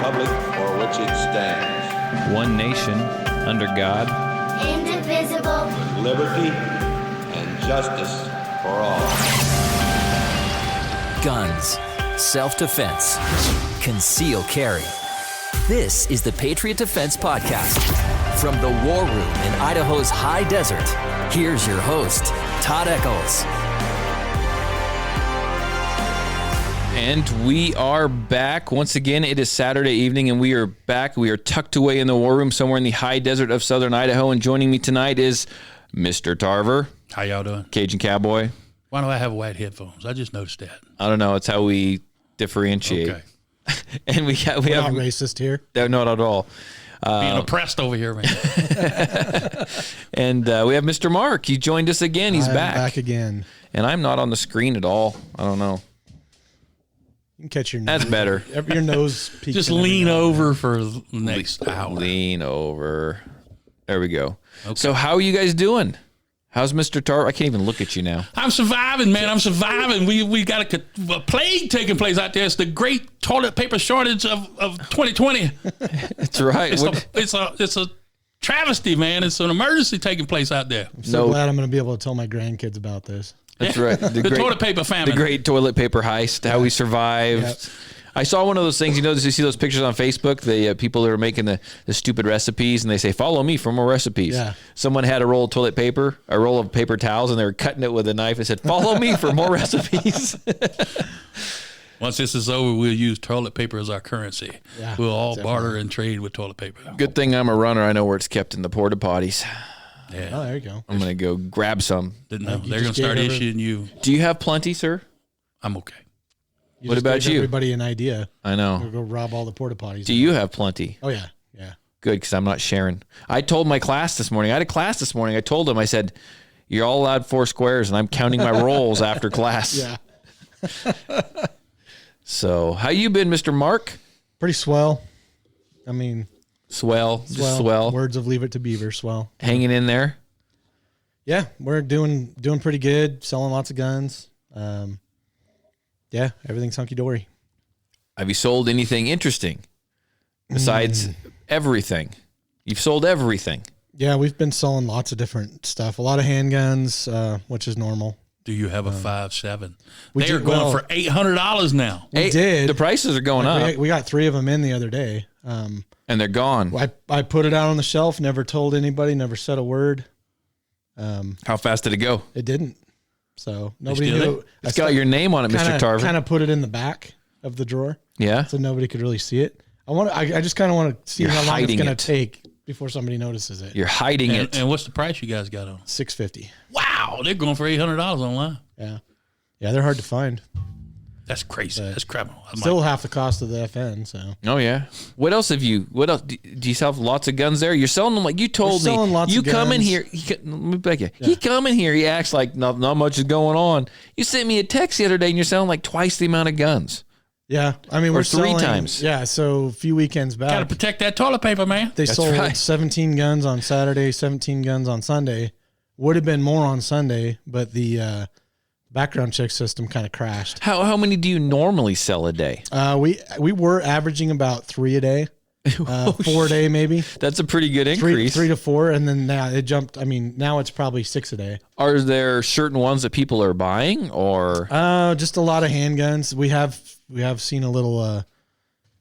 republic for which it stands. One nation, under God. Indivisible. With liberty and justice for all. Guns, self-defense, conceal carry. This is the Patriot Defense Podcast. From the war room in Idaho's high desert, here's your host, Todd Echols. And we are back. Once again, it is Saturday evening, and we are back. We are tucked away in the war room somewhere in the high desert of southern Idaho, and joining me tonight is Mr. Tarver. How y'all doing? Cajun Cowboy. Why do I have white headphones? I just noticed that. I don't know. It's how we differentiate. Okay. And we have not racist here. No, not at all. Being oppressed over here, man. And we have Mr. Mark. He joined us again. He's back. Back again. And I'm not on the screen at all. I don't know. You can catch your nose. That's better. Your nose peaks. Just lean over for the next hour. Lean over. There we go. Okay. So how are you guys doing? How's Mr. Tarver? I can't even look at you now. I'm surviving, man. I'm surviving. We got a plague taking place out there. It's the great toilet paper shortage of 2020. That's right. It's a travesty, man. It's an emergency taking place out there. I'm so glad I'm going to be able to tell my grandkids about this. That's right. The toilet paper famine. The great toilet paper heist, how we survived. Yep. I saw one of those things, you see those pictures on Facebook, the people that are making the stupid recipes, and they say, follow me for more recipes. Yeah. Someone had a roll of toilet paper, a roll of paper towels, and they were cutting it with a knife and said, follow me for more recipes. Once this is over, we'll use toilet paper as our currency. Yeah, we'll all definitely. barter and trade with toilet paper. Good thing I'm a runner. I know where it's kept in the porta potties. Yeah. Oh, there you go. I'm going to go grab some. Didn't know. You They're going just to start gave issuing you. Do you have plenty, sir? I'm okay. What just about gave you? Everybody an idea. I We'll know. go rob all the porta potties. Do you have plenty? Oh, yeah. Yeah. Good, because I'm not sharing. I told my class this morning. I had a class this morning. I told them, I said, you're all allowed 4 squares, and I'm counting my rolls after class. Yeah. So, how you been, Mr. Mark? Pretty swell. I mean, Swell. Just swell. Words of Leave It to Beaver, swell. Hanging in there. Yeah, we're doing pretty good, selling lots of guns. Yeah, everything's hunky-dory. Have you sold anything interesting besides everything? You've sold everything. Yeah, we've been selling lots of different stuff. A lot of handguns, which is normal. Do you have a 5.7? we They're do- going well- for $800 now. We did. The prices are going up, We got 3 of them in the other day. and they're gone. I put it out on the shelf, never told anybody, never said a word. How fast did it go? It didn't. So nobody steal knew. it? It's got your name on it, Mr. Tarver. Kind of put it in the back of the drawer Yeah. so nobody could really see it. I just kind of want to see You're how long it's hiding going it. to take before somebody notices it. You're hiding it. And what's the price you guys got on? $650. Wow, they're going for $800 online. Yeah. Yeah, they're hard to find. That's crazy. That's criminal. Still half the cost of the FN, so. Oh, yeah. What else have you? What else? Do you sell lots of guns there? You're selling them like you told We're selling me. lots You of come in guns. here. Let me back you. He come in here. He acts like not much is going on. You sent me a text the other day, and you're selling like twice the amount of guns. Yeah, I mean, Or we're 3 selling, times. Yeah, so a few weekends back. Got to protect that toilet paper, man. They That's sold right. 17 guns on Saturday, 17 guns on Sunday. Would have been more on Sunday, but the background check system kind of crashed. How many do you normally sell a day? We were averaging about 3 a day, 4 a day maybe. That's a pretty good increase. 3 to 4, and then now it jumped. I mean, now it's probably 6 a day. Are there certain ones that people are buying, or Just a lot of handguns. We have seen a little,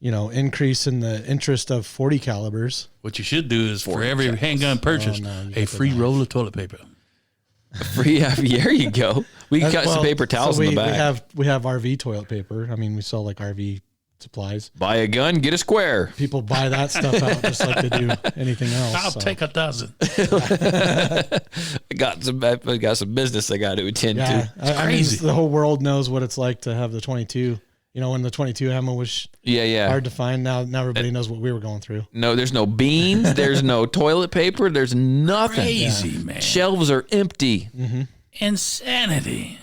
increase in the interest of 40 calibers. What you should do is for every handgun purchase, no, you a got free the roll of toilet paper. free? There you go. We got some paper towels so in the back. We have RV toilet paper. I mean, we sell like RV supplies. Buy a gun, get a square. People buy that stuff out just like they do anything else. I'll so. take a dozen. I got some business I got to attend Yeah, to. I mean, crazy. the whole world knows what it's like to have the 22. When the 22 ammo was Yeah. hard to find. Now everybody knows what we were going through. No, there's no beans. There's no toilet paper. There's nothing. Crazy, man. Shelves are empty. Insanity.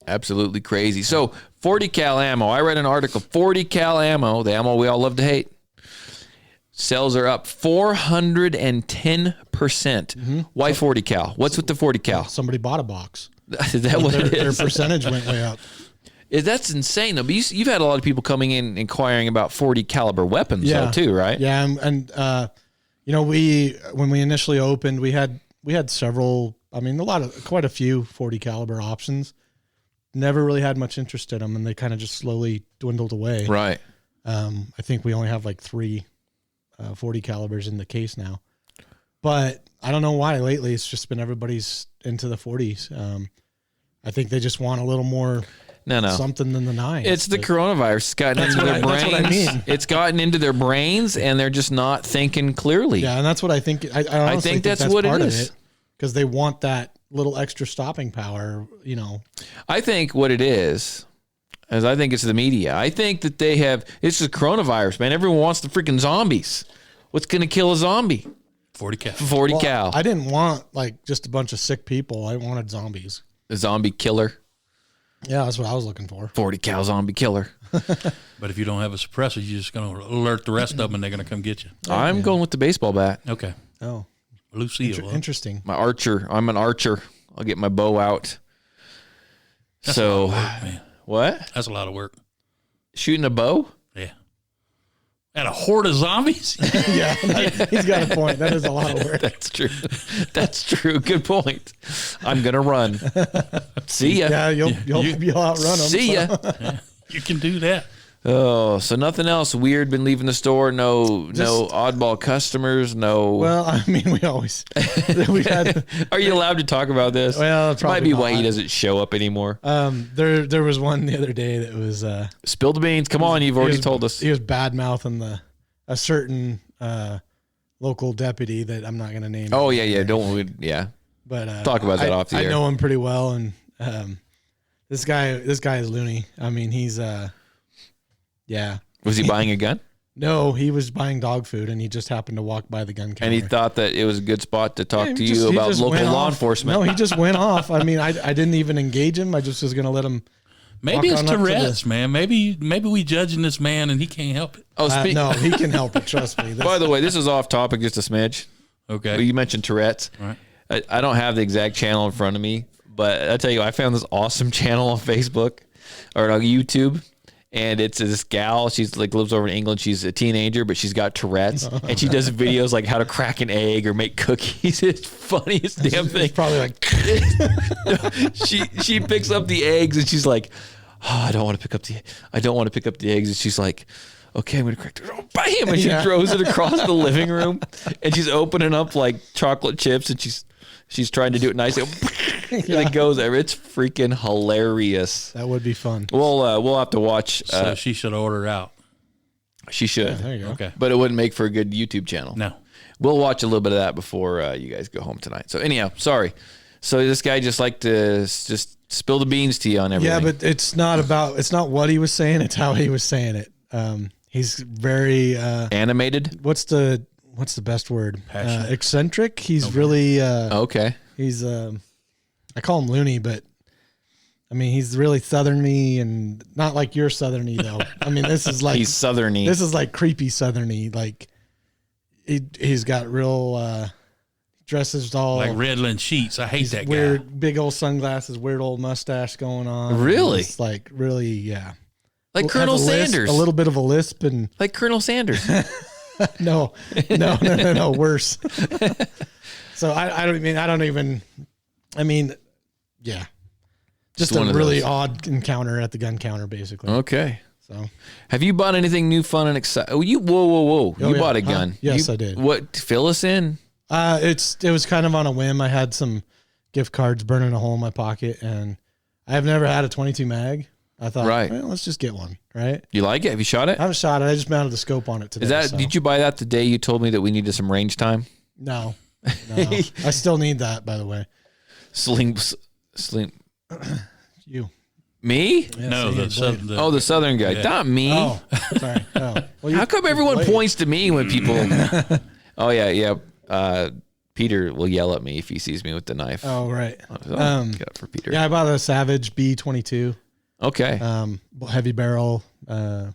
Absolutely crazy. So 40 cal ammo. I read an article. 40 cal ammo, the ammo we all love to hate. Sales are up 410%. Why 40 cal? What's with the 40 cal? Somebody bought a box. Is that what it Their is? percentage went way up. That's insane though. But you've had a lot of people coming in inquiring about 40 caliber weapons though too, right? Yeah, and when we initially opened, we had several. I mean, quite a few 40 caliber options. Never really had much interest in them, and they kind of just slowly dwindled away. Right. I think we only have like 3 40 calibers in the case now. But I don't know why lately it's just been everybody's into the 40s. I think they just want a little more something than the 9s. It's the coronavirus. It's gotten into their brains. That's what I mean. It's gotten into their brains, and they're just not thinking clearly. Yeah, and that's what I think. I honestly think that's what part it is. Because they want that little extra stopping power, I think what it is I think it's the media. I think that it's the coronavirus, man. Everyone wants the freaking zombies. What's going to kill a zombie? 40 cal. 40 cal. I didn't want like just a bunch of sick people. I wanted zombies. A zombie killer. Yeah, that's what I was looking for. 40 cal zombie killer. But if you don't have a suppressor, you're just going to alert the rest of them and they're going to come get you. I'm going with the baseball bat. Okay. Oh. Lucille. Interesting. My archer. I'm an archer. I'll get my bow out. That's a lot of work, man. What? That's a lot of work. Shooting a bow? Yeah. And a horde of zombies? Yeah, he's got a point. That is a lot of work. That's true. That's true. Good point. I'm going to run. See ya. Yeah, you'll outrun them. See ya. Yeah, you can do that. Oh, so nothing else weird been leaving the store? No oddball customers? No. Well, I mean, we had. Are you allowed to talk about this? Well, it might be why he doesn't show up anymore. There was one the other day that was. Spill the beans. Come on, you've already told us. He was bad mouthing a certain local deputy that I'm not going to name. Oh yeah. But talk about that off the air. I know him pretty well, and this guy is loony. I mean, he's yeah. Was he buying a gun? No, he was buying dog food, and he just happened to walk by the gun counter. And he thought that it was a good spot to talk to you about local law enforcement. No, he just went off. I mean, I didn't even engage him. I just was going to let him. Maybe it's Tourette's, man. Maybe we judging this man, and he can't help it. Oh, no, he can help it. Trust me. By the way, this is off topic, just a smidge. Okay. You mentioned Tourette's. Right. I don't have the exact channel in front of me, but I tell you, I found this awesome channel on Facebook or on YouTube. And it's this gal. She's like lives over in England. She's a teenager, but she's got Tourette's, and she does videos like how to crack an egg or make cookies. It's funniest damn thing. It's probably like she picks up the eggs and she's like, I don't want to pick up the eggs. And she's like, okay, I'm gonna crack it. Oh, bam! And she throws it across the living room, and she's opening up like chocolate chips, and she's trying to do it nicely. And it goes there. It's freaking hilarious. That would be fun. We'll have to watch. So she should order out. She should. Yeah, there you go. Okay. But it wouldn't make for a good YouTube channel. No. We'll watch a little bit of that before you guys go home tonight. So anyhow, sorry. So this guy just liked to just spill the beans to you on everything. Yeah, but it's not what he was saying. It's how he was saying it. He's very animated. What's the best word? Eccentric. He's really okay. He's I call him loony, but I mean he's really southerny and not like you're southerny though. I mean this is like he's southerny. This is like creepy southerny. Like he's got real dresses all like Redland sheets. I hate that weird, guy. Big old sunglasses, weird old mustache going on. Really? It's like really, yeah. Like Colonel Sanders. A little bit of a lisp and like Colonel Sanders. No, worse. So I mean, yeah. Just a really odd encounter at the gun counter, basically. Okay. So, have you bought anything new, fun, and exciting? Whoa! You bought a gun? Yes, I did. What? Fill us in. It was kind of on a whim. I had some gift cards burning a hole in my pocket, and I have never had a 22 mag. I thought, well, let's just get one. Right? You like it? Have you shot it? I haven't shot it. I just mounted the scope on it today. Did you buy that the day you told me that we needed some range time? No. I still need that, by the way. Sling. You. Me? Yeah, no, the Southern guy. Yeah. Not me. Oh, sorry. Oh. Well, how come everyone points to me when people? Oh yeah. Peter will yell at me if he sees me with the knife. Oh right. Get up for Peter. Yeah, I bought a Savage B22. Okay. Heavy barrel. I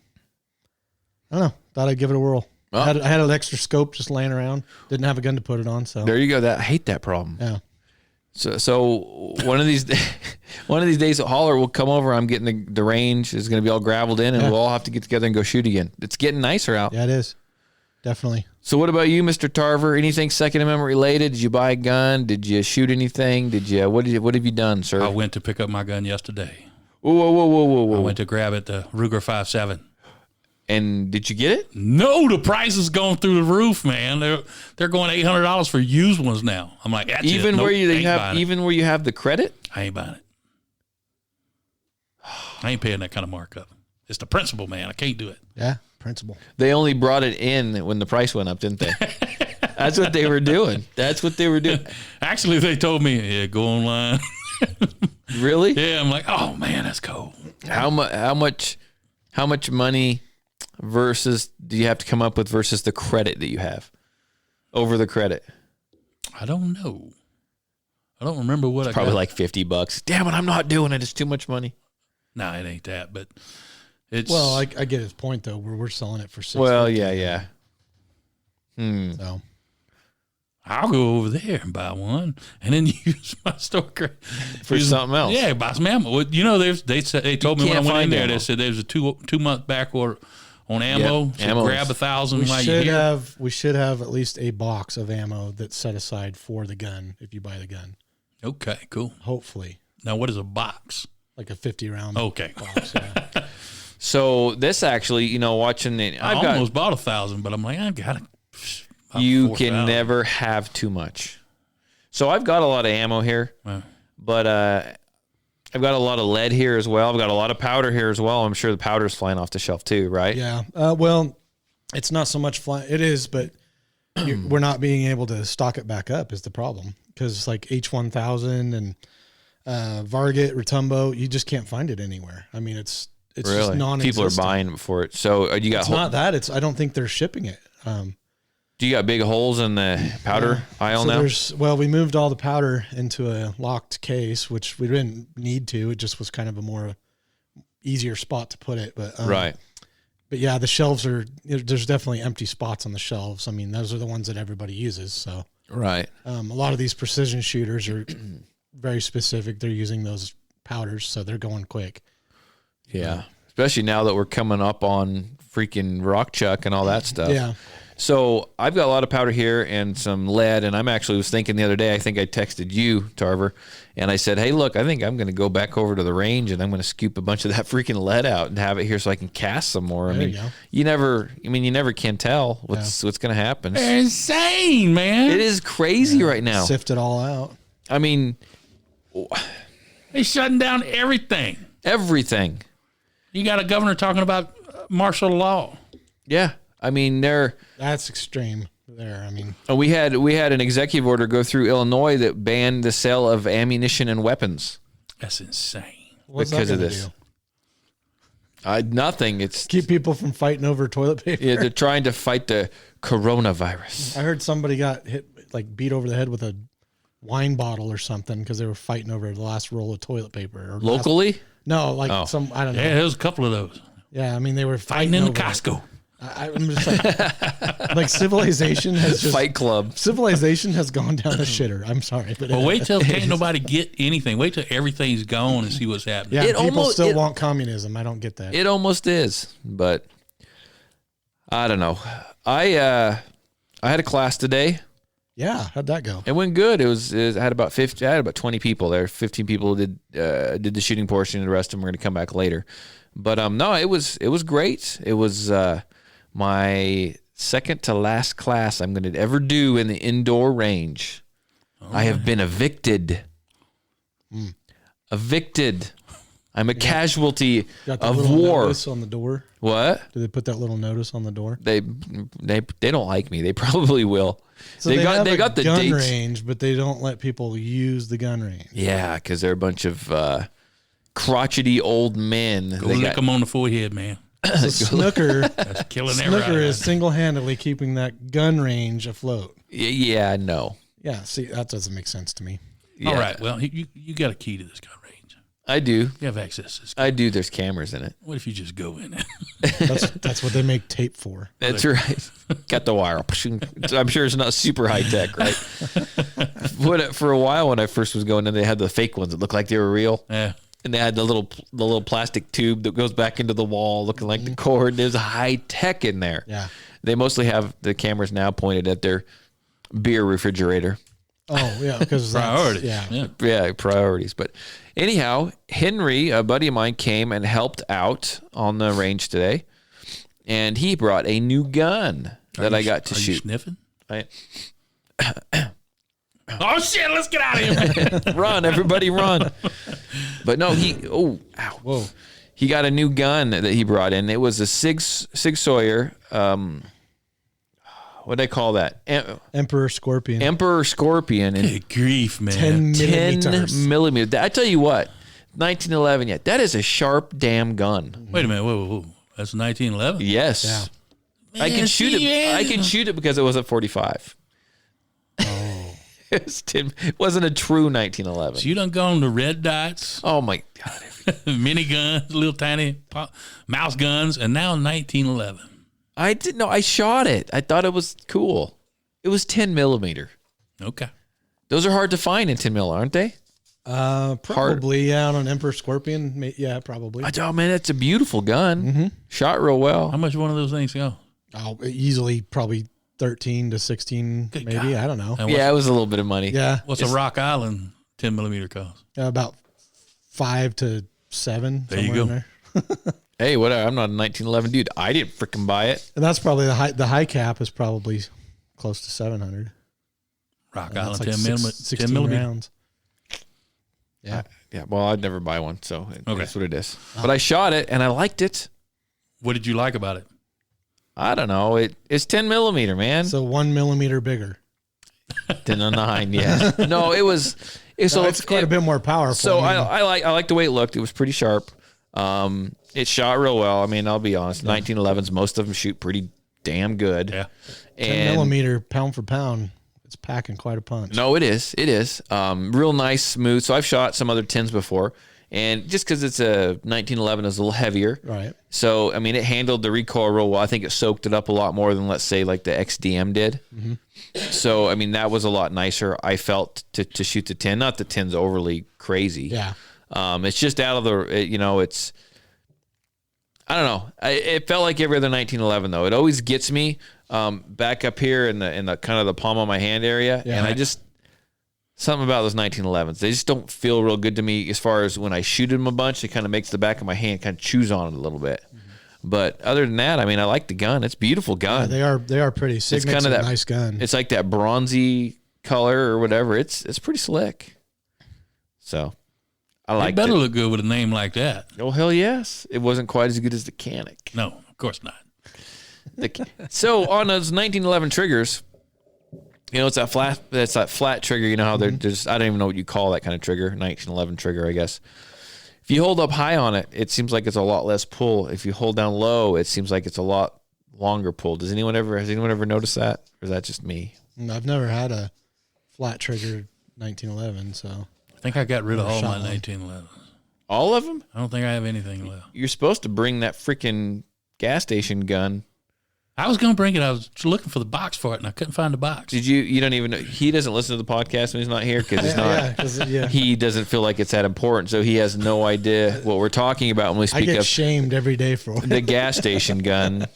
don't know. Thought I'd give it a whirl. Oh. I had an extra scope just laying around. Didn't have a gun to put it on. So there you go. I hate that problem. Yeah. So one of these days, a hauler will come over. I'm getting the range is going to be all graveled in, and we'll all have to get together and go shoot again. It's getting nicer out. Yeah, it is. Definitely. So what about you, Mr. Tarver? Anything Second Amendment related? Did you buy a gun? Did you shoot anything? What have you done, sir? I went to pick up my gun yesterday. Whoa. I went to grab it, the Ruger 5.7. And did you get it? No, the price is going through the roof, man. They're going $800 for used ones now. I'm like, that's even it. where Nope, where you have the credit? I ain't buying it. I ain't paying that kind of markup. It's the principle, man. I can't do it. Yeah, principle. They only brought it in when the price went up, didn't they? That's what they were doing. Actually, they told me, yeah, go online. Really? Yeah, I'm like, oh man, that's cold. How much money versus do you have to come up with versus the credit that you have over the credit? I don't know. I don't remember what I Probably got. like $50. Damn it, I'm not doing it. It's too much money. No, it ain't that, but it's. Well, I get his point though. Where we're selling it for $650. Well, yeah. So I'll go over there and buy one, and then use my store credit For something else. Yeah, buy some ammo. Well, you know, they told me when I can't went in find there, ammo. they said there's a 2-month back order on ammo. Yep, So ammo grab is- 1,000 we while should you're here. have at least a box of ammo that's set aside for the gun if you buy the gun. Okay, cool. Hopefully, Now, what is a box? like a 50 round Okay. box. Yeah. So this actually, watching it, I almost bought 1,000, but I'm like, I got to. you can never have too much. So I've got a lot of ammo here, but I've got a lot of lead here as well. I've got a lot of powder here as well. I'm sure the powder's flying off the shelf too, right? Yeah. Well, it's not so much fly. It is, but we're not being able to stock it back up is the problem. Because like H1000 and Varget, Rotumbo, you just can't find it anywhere. I mean, it's just Really? non-existent. People are buying it for it. So you got It's not that. It's I don't think they're shipping it. do you got big holes in the powder aisle now? We moved all the powder into a locked case, which we didn't need to. It just was kind of a more easier spot to put it. But Right. But yeah, the shelves there's definitely empty spots on the shelves. I mean, those are the ones that everybody uses. So Right. a lot of these precision shooters are very specific. They're using those powders, so they're going quick. Yeah. Especially now that we're coming up on freaking rock chuck and all that stuff. Yeah. So I've got a lot of powder here and some lead, and I'm actually was thinking the other day, I think I texted you, Tarver, and I said, hey, look, I think I'm going to go back over to the range and I'm going to scoop a bunch of that freaking lead out and have it here so I can cast some more. There I you mean, go. you never can tell what's going to happen. They're insane, man. It is crazy right now. Sift it all out. I mean, They're shutting down everything. everything. You got a governor talking about martial law. Yeah. I mean, That's extreme there. I mean, we had an executive order go through Illinois that banned the sale of ammunition and weapons That's insane. what's because that of gonna this. do? Nothing. It's Keep people from fighting over toilet paper. yeah, they're trying to fight the coronavirus. I heard somebody got beat over the head with a wine bottle or something because they were fighting over the last roll of toilet paper. Or Locally? No, like Oh. I don't know. Yeah, there's a couple of those. Yeah, I mean they were Fighting in the over it. Costco. I'm just like civilization has just Fight Club. civilization has gone down the shitter. I'm sorry, but Well, wait till can't nobody get anything. Wait till everything's gone and see what's happening. yeah, It people almost- still it- want communism. I don't get that. It almost is, but I don't know. I had a class today. Yeah, how'd that go? It went good. I had about 20 people there. 15 people did the shooting portion, and the rest of them were going to come back later. But no, it was great. It was my second to last class I'm going to ever do in the indoor range. I have been evicted. Evicted. I'm a casualty Got the of little war. notice on the door. What? Did they put that little notice on the door? They don't like me. They probably will. So they have got the gun dates. range, but they don't let people use the gun range. Yeah, because they're a bunch of crotchety old men. Go They lick got- them on the forehead, man. So snooker, That's killing everybody. snooker is single-handedly keeping that gun range afloat. Yeah, no. Yeah, see, that doesn't make sense to me. Yeah, All right. Well, you got a key to this gun range. I do. You have access to this. I do. There's cameras in it. What if you just go in there? That's what they make tape for. That's right. Got the wire. I'm sure it's not super high tech, right? For a while when I first was going in, they had the fake ones that looked like they were real. Yeah. And they had the little plastic tube that goes back into the wall looking like the cord. There's high tech in there. Yeah. They mostly have the cameras now pointed at their beer refrigerator. Oh, yeah, because Priorities. Yeah, priorities. But anyhow, Henry, a buddy of mine, came and helped out on the range today. And he brought a new gun that I got to Are shoot. you sniffing? Oh, shit, let's get out of here. Run, everybody run. But no, Whoa. he got a new gun that he brought in. It was a Sig Sauer, what do they call that? Emperor Scorpion. Emperor Scorpion. And Good grief, man. 10 10 millimeters. millimeter. I tell you what, 1911 yet. That is a sharp damn gun. Wait a minute. Whoa. That's 1911? Yes. Yeah. I could shoot it. man. I could shoot it because it was a 45. Oh. It wasn't a true 1911. So you done gone to red dots, Oh my God. mini guns, little tiny mouse guns, and now 1911. I didn't know. I shot it. I thought it was cool. It was 10 millimeter. Okay. Those are hard to find in 10 mil, aren't they? Probably, yeah, on an Emperor Scorpion. Yeah, probably. Oh man, that's a beautiful gun. Shot real well. How much one of those things go? Oh, easily probably 13 to 16, Good maybe. God. I don't know. And Yeah, it was a little bit of money. Yeah, What's a Rock Island 10 millimeter cost? about 5 to 7. There you somewhere in go. there. Hey, whatever. I'm not a 1911 dude. I didn't freaking buy it. And that's probably the high cap is probably close to 700. Rock And Island that's 10 16 millimeter. rounds. Yeah. Yeah, well, I'd never buy one, so Okay. that's what it is. But I shot it and I liked it. What did you like about it? I don't know. It's 10 millimeter, man. So 1 millimeter bigger. Than a 9, yeah. No, it was. So it's quite a bit more powerful. So I mean, I like the way it looked. It was pretty sharp. It shot real well. I mean, I'll be honest. 1911s, most of them shoot pretty damn good. Yeah. 10 millimeter pound for pound. It's packing quite a punch. No, it is. It is. Real nice, smooth. So I've shot some other 10s before. And just because it's a 1911 is a little heavier. Right. So, I mean, it handled the recoil real well. I think it soaked it up a lot more than, let's say, like the XDM did. Mm-hmm. So, I mean, that was a lot nicer, I felt, to shoot the 10. Not the 10's overly crazy. Yeah. It's just out of it's, I don't know. It felt like every other 1911, though. It always gets me back up here in the kind of the palm of my hand area. Yeah. And I just, something about those 1911s, they just don't feel real good to me as far as when I shoot them a bunch, it kind of makes the back of my hand kind of chews on it a little bit. Mm-hmm. But other than that, I mean, I like the gun. It's a beautiful gun. Yeah, they are pretty. Cygnet's kind of a that nice gun. It's like that bronzy color or whatever. It's pretty slick. So I It like better it. look good with a name like that. Oh, hell yes. It wasn't quite as good as the Canic. No, of course not. So on those 1911 triggers, you know, it's that flat trigger. You know how they're just, I don't even know what you call that kind of trigger, 1911 trigger, I guess. If you hold up high on it, it seems like it's a lot less pull. If you hold down low, it seems like it's a lot longer pull. Has anyone ever noticed that? Or is that just me? I've never had a flat trigger 1911, so. I think I got rid of all my shot one. 1911. All of them? I don't think I have anything left. You're supposed to bring that freaking gas station gun. I was going to bring it. I was looking for the box for it, and I couldn't find the box. Did you don't even know, he doesn't listen to the podcast when he's not here because it's not, Yeah, 'cause, yeah. he doesn't feel like it's that important. So he has no idea what we're talking about when we I speak get of shamed every day for it. the gas station gun.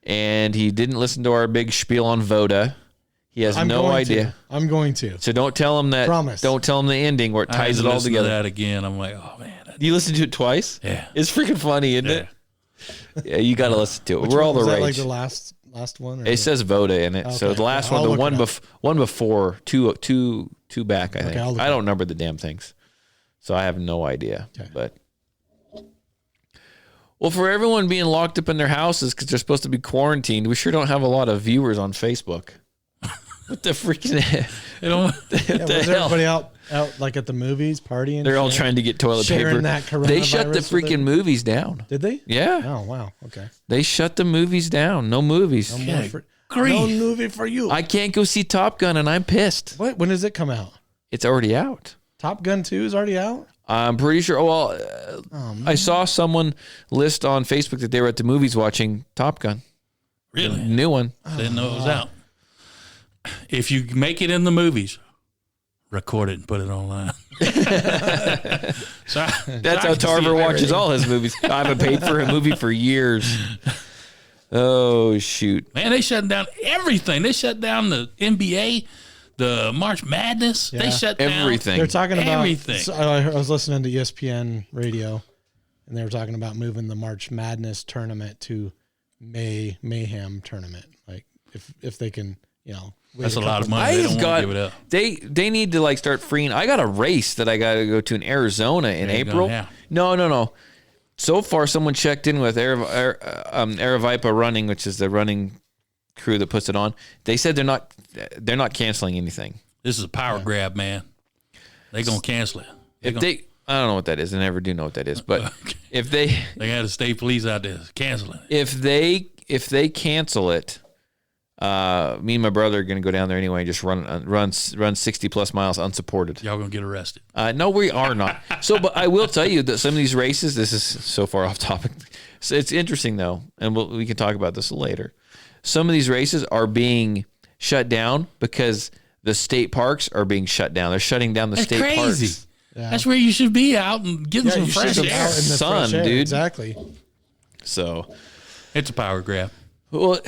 And he didn't listen to our big spiel on Voda. He has no idea. I'm going to. So don't tell him that. Promise. Don't tell him the ending where it I ties had it to all listen to together. that again. I'm like, oh man. You listened to it twice? Yeah. It's freaking funny, isn't Yeah. it? Yeah, you got to listen to it. Which We're one all the was that, rage. like the last one? Or It says Voda in it. So Okay. the last Yeah, I'll one, the look it one up. before, two back, I think. I'll look I it don't number the damn things. So I have no idea. Okay. But well, for everyone being locked up in their houses because they're supposed to be quarantined, we sure don't have a lot of viewers on Facebook. What the freaking You know, Yeah, was everybody out like at the movies partying? They're all shit? trying to get toilet Sharing paper. that They shut the coronavirus with freaking it? movies down. Did they? Yeah. Oh wow. Okay. They shut the movies down. No movies. No more for, grief. no movie for you. I can't go see Top Gun and I'm pissed. What? When does it come out? It's already out. Top Gun 2 is already out. I'm pretty sure. Well, I saw someone list on Facebook that they were at the movies watching Top Gun. really? New one. Didn't know it was out. If you make it in the movies, record it and put it online. That's how Tarver watches all his movies. I haven't paid for a movie for years. Oh, shoot. Man, they shut down everything. They shut down the NBA, the March Madness. Yeah. They shut down everything. They're talking about everything. So I was listening to ESPN radio, and they were talking about moving the March Madness tournament to May Mayhem tournament. Like if they can, wait That's a lot of money. They don't want to give it up. They need to start freeing. I got a race that I got to go to in Arizona in April. Yeah. No. So far, someone checked in with Aravipa Running, which is the running crew that puts it on. They said they're not canceling anything. This is a power grab, man. They're gonna cancel it. I don't know what that is. I never do know what that is. But if they got the state police out there canceling it. If they cancel it, me and my brother are going to go down there anyway and just run 60 plus miles unsupported. Y'all gonna get arrested? No, we are not. But I will tell you that some of these races, this is so far off topic. So it's interesting though, and we can talk about this later. Some of these races are being shut down because the state parks are being shut down. They're shutting down the state crazy. parks. Yeah. That's where you should be out and getting some fresh should be air. out in the Sun, fresh air. dude. Exactly. So, It's a power grab. well,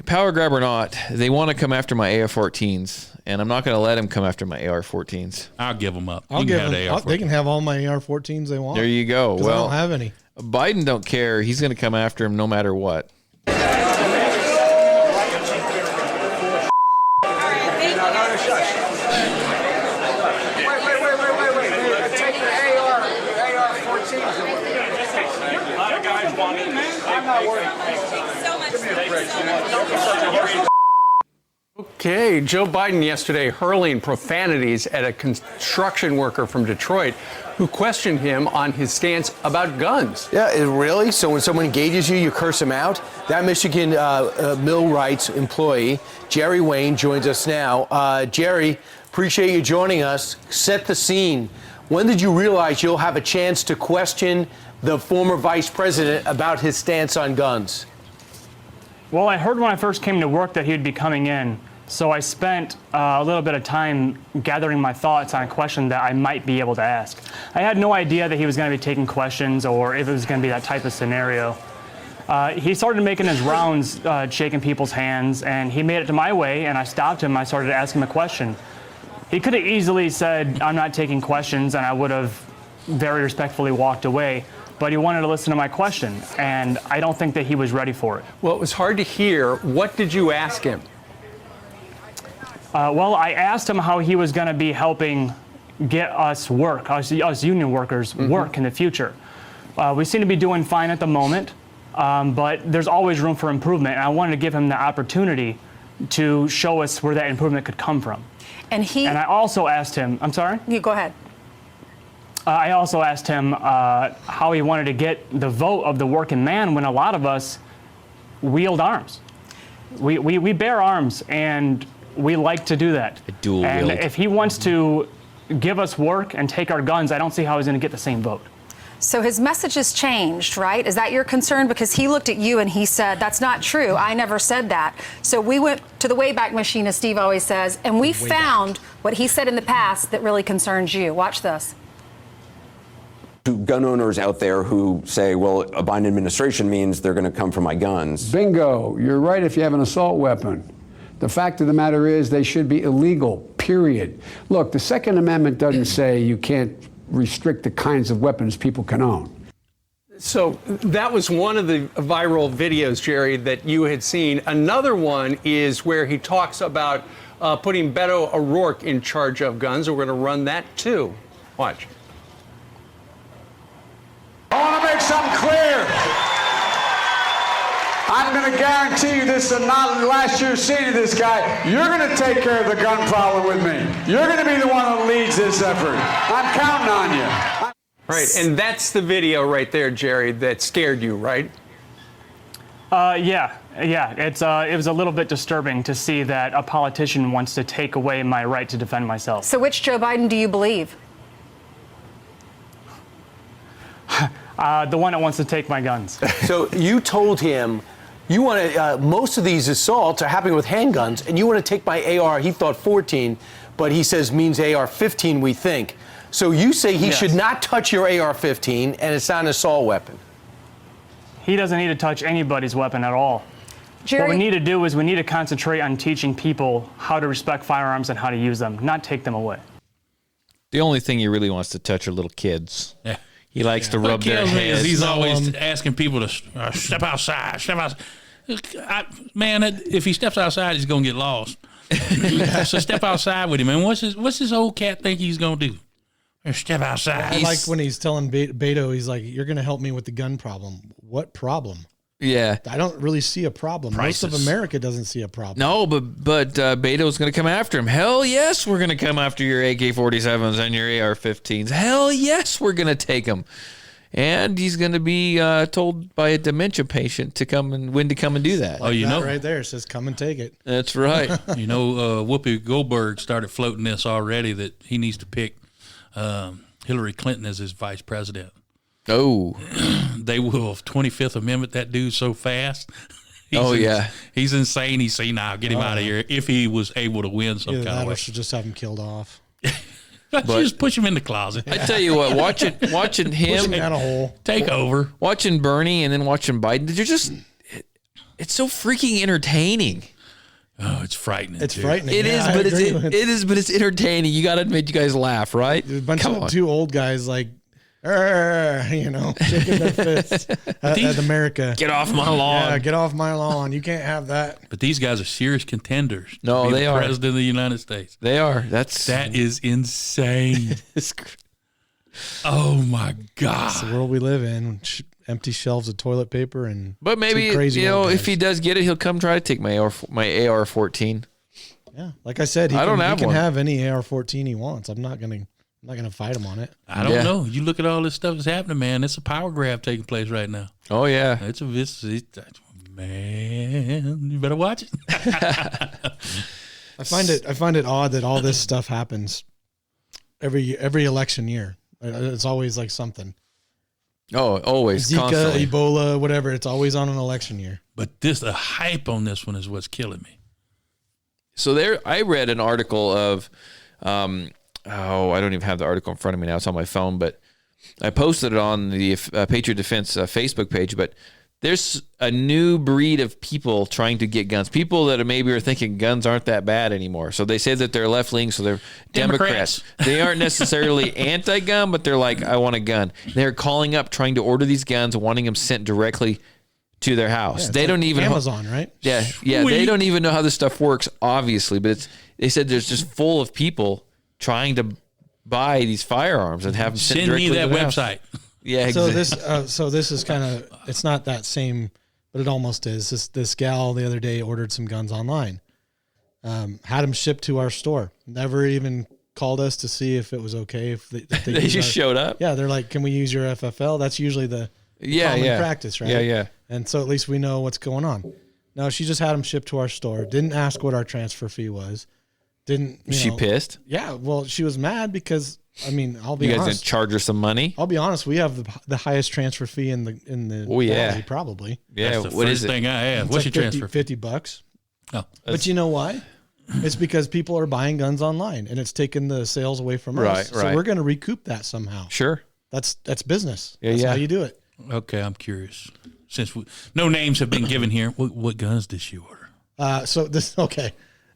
power grab or not, they want to come after my AR-14s, and I'm not going to let them come after my AR-14s. I'll give them up. I'll You give can have them. the AR-14. They can have all my AR-14s they want. There you go. 'Cause I Well, don't have any. Biden don't care. He's going to come after him no matter what. Okay, Joe Biden yesterday hurling profanities at a construction worker from Detroit who questioned him on his stance about guns. Yeah, really? So when someone engages you, you curse them out? That Michigan mill rights employee, Jerry Wayne, joins us now. Jerry, appreciate you joining us. Set the scene. When did you realize you'll have a chance to question the former vice president about his stance on guns? Well, I heard when I first came to work that he would be coming in, so I spent a little bit of time gathering my thoughts on a question that I might be able to ask. I had no idea that he was going to be taking questions or if it was going to be that type of scenario. He started making his rounds, shaking people's hands, and he made it to my way, and I stopped him. I started to ask him a question. He could have easily said, "I'm not taking questions," and I would have very respectfully walked away. But he wanted to listen to my question, and I don't think that he was ready for it. Well, it was hard to hear. What did you ask him? Well, I asked him how he was going to be helping get us work, us union workers, work in the future. We seem to be doing fine at the moment, but there's always room for improvement, and I wanted to give him the opportunity to show us where that improvement could come from. And I also asked him, I'm sorry? You go ahead. I also asked him how he wanted to get the vote of the working man when a lot of us wield arms. We bear arms, and we like to do that. Dual and wield. if he wants to give us work and take our guns, I don't see how he's going to get the same vote. So his message has changed, right? Is that your concern? Because he looked at you and he said, "That's not true. I never said that." So we went to the Wayback Machine, as Steve always says, and we found what he said in the past that really concerns you. Watch this. To gun owners out there who say, well, a Biden administration means they're going to come for my guns. Bingo. You're right if you have an assault weapon. The fact of the matter is they should be illegal, period. Look, the Second Amendment doesn't say you can't restrict the kinds of weapons people can own. So that was one of the viral videos, Jerry, that you had seen. Another one is where he talks about putting Beto O'Rourke in charge of guns. We're going to run that too. Watch. I want to make something clear. I'm going to guarantee you this is not the last you've seen of this guy. You're going to take care of the gun problem with me. You're going to be the one that leads this effort. I'm counting on you. Right, and that's the video right there, Jerry, that scared you, right? Yeah. It was a little bit disturbing to see that a politician wants to take away my right to defend myself. So which Joe Biden do you believe? The one that wants to take my guns. So you told him you want to, most of these assaults are happening with handguns, and you want to take my AR, he thought 14, but he says means AR-15, we think. So you say he should not touch your AR-15, and it's not an assault weapon. He doesn't need to touch anybody's weapon at all. Jerry, what we need to do is we need to concentrate on teaching people how to respect firearms and how to use them, not take them away. The only thing he really wants to touch are little kids. Yeah. He likes to rub What their kills me is heads. he's always asking people to step outside, step outside. Man, if he steps outside, he's going to get lost. So step outside with him. And what's this old cat think he's going to do? Step outside. I like when he's telling Beto, he's like, you're going to help me with the gun problem. What problem? Yeah. I don't really see a problem. Prices. Most of America doesn't see a problem. No, but Beto's going to come after him. Hell yes, we're going to come after your AK-47s and your AR-15s. Hell yes, we're going to take them. And he's going to be told by a dementia patient to come and when to come and do that. Oh, you know, right there, it says come and take it. That's right. You know, Whoopi Goldberg started floating this already that he needs to pick Hillary Clinton as his vice president. Oh. They will 25th Amendment that dude so fast. He's insane. He's senile. Get him out of here if he was able to win some Either kind that of or way. should just have him killed off. Just push him in the closet. I tell you what, watching him Push him down a hole. Take over. watching Bernie and then watching Biden, they're just it's so freaking entertaining. Oh, it's frightening. It's dude. frightening. It is, Yeah, I but agree with it's entertaining. You got to admit, you guys laugh, right? a bunch Come of on. two old guys like, shaking their fists at America. Get off my lawn. Yeah, get off my lawn. You can't have that. But these guys are serious contenders. No, to be they the are. President of the United States. They are. That is insane. It's Oh my God. It's the world we live in. Empty shelves of toilet paper and But maybe, two crazy old if guys. he does get it, he'll come try to take my AR-14. Yeah, like I said, he I don't can, have he can one. have any AR-14 he wants. I'm not gonna fight him on it. I don't know. You look at all this stuff that's happening, man. It's a power grab taking place right now. Oh yeah. Man, you better watch it. I find it odd that all this stuff happens every election year. It's always like something. Oh, always. Zika, Constantly. Ebola, whatever. It's always on an election year. But the hype on this one is what's killing me. So I read an article of, I don't even have the article in front of me now. It's on my phone, but I posted it on the Patriot Defense Facebook page. But there's a new breed of people trying to get guns. People that maybe are thinking guns aren't that bad anymore. So they say that they're left leaning, so they're Democrats. They aren't necessarily anti-gun, but they're like, I want a gun. They're calling up, trying to order these guns, wanting them sent directly to their house. Yeah, they don't even Amazon, right? Yeah. They don't even know how this stuff works, obviously. But they said there's just full of people trying to buy these firearms and have them sent Send me directly that to their house. website. Yeah, So exactly. this is kind of, it's not that same, but it almost is. This gal the other day ordered some guns online, had them shipped to our store. Never even called us to see if it was okay. If they They use just showed up. Yeah, they're like, can we use your FFL? That's usually the common practice, right? Yeah. And so at least we know what's going on. No, she just had them shipped to our store. Didn't ask what our transfer fee was. Didn't. Was she pissed? Yeah. Well, she was mad because I'll be You guys honest. didn't charge her some money? I'll be honest. We have the highest transfer fee in the Oh, yeah. valley, probably. Yeah. That's the What first is it? thing I have. It's What's like your transfer? $50. Oh, But you know why? It's because people are buying guns online, and it's taking the sales away from Right, us. So right. we're going to recoup that somehow. How That's business. Yeah, That's yeah. how you do it. okay. I'm curious. Since no names have been given here, what guns did she order?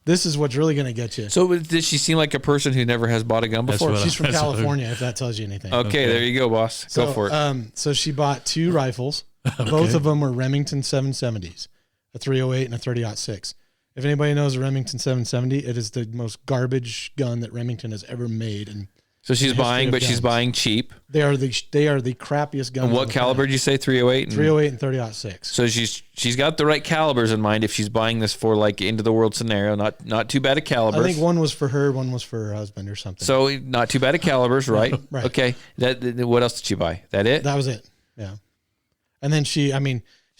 This is what's really going to get you. So did she seem like a person who never has bought a gun That's before? what She's from that's what- California, if that tells you anything. Okay, there you go, boss. Go for it. So she bought two rifles. Both of them were Remington 770s, a 308 and a 30-06. If anybody knows a Remington 770, it is the most garbage gun that Remington has ever made. And So she's in the history buying, of but she's guns. buying cheap. They are the crappiest guns. And on what the caliber planet. did you say? 308? And 308 and 30-06. So she's got the right calibers in mind if she's buying this for like into the world scenario. Not too bad a calibers. I think one was for her, one was for her husband or something. So not too bad a calibers, right? Right. Okay. What else did she buy? That it? That was it. Yeah. And then she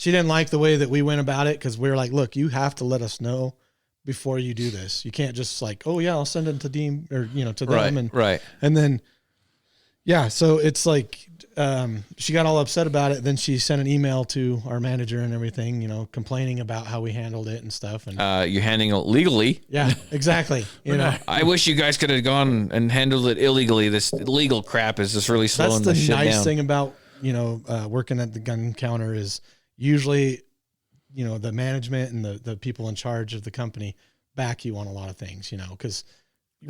didn't like the way that we went about it because we were like, look, you have to let us know before you do this. You can't just like, oh yeah, I'll send it to Dean or to them Right. and Right. and then Yeah, so it's like she got all upset about it. Then she sent an email to our manager and everything, complaining about how we handled it and stuff. And you're handling it legally. yeah, exactly. I wish you guys could have gone and handled it illegally. This legal crap is just really slowing that's the shit the nice down. thing about working at the gun counter is usually the management and the people in charge of the company back you on a lot of things. Because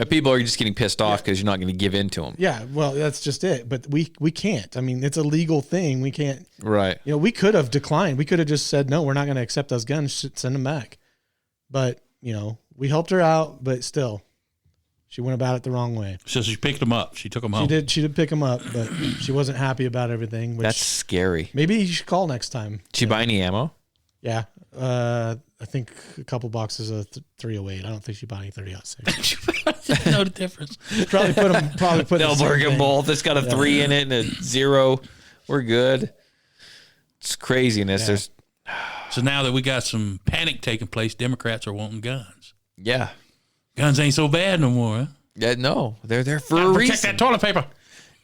people are just getting pissed off because you're not going to give in to them. yeah, well, that's just it. But we can't. I mean, it's a legal thing. We can't. Right. We could have declined. We could have just said, no, we're not going to accept those guns. Send them back. But, we helped her out, but still, she went about it the wrong way. So she picked them up. She took them home. She did pick them up, but she wasn't happy about everything. Which That's scary. maybe you should call next time. Did she buy any ammo? Yeah. I think a couple boxes of 308. I don't think she bought any 30-06. Know the difference. Probably put They'll the work same them thing. both. It's got a 3 in it and a 0. We're good. It's craziness. Yeah. There's So now that we got some panic taking place, Democrats are wanting guns. yeah. Guns ain't so bad no more, huh? Yeah, no, they're there for a Protect reason. that toilet paper.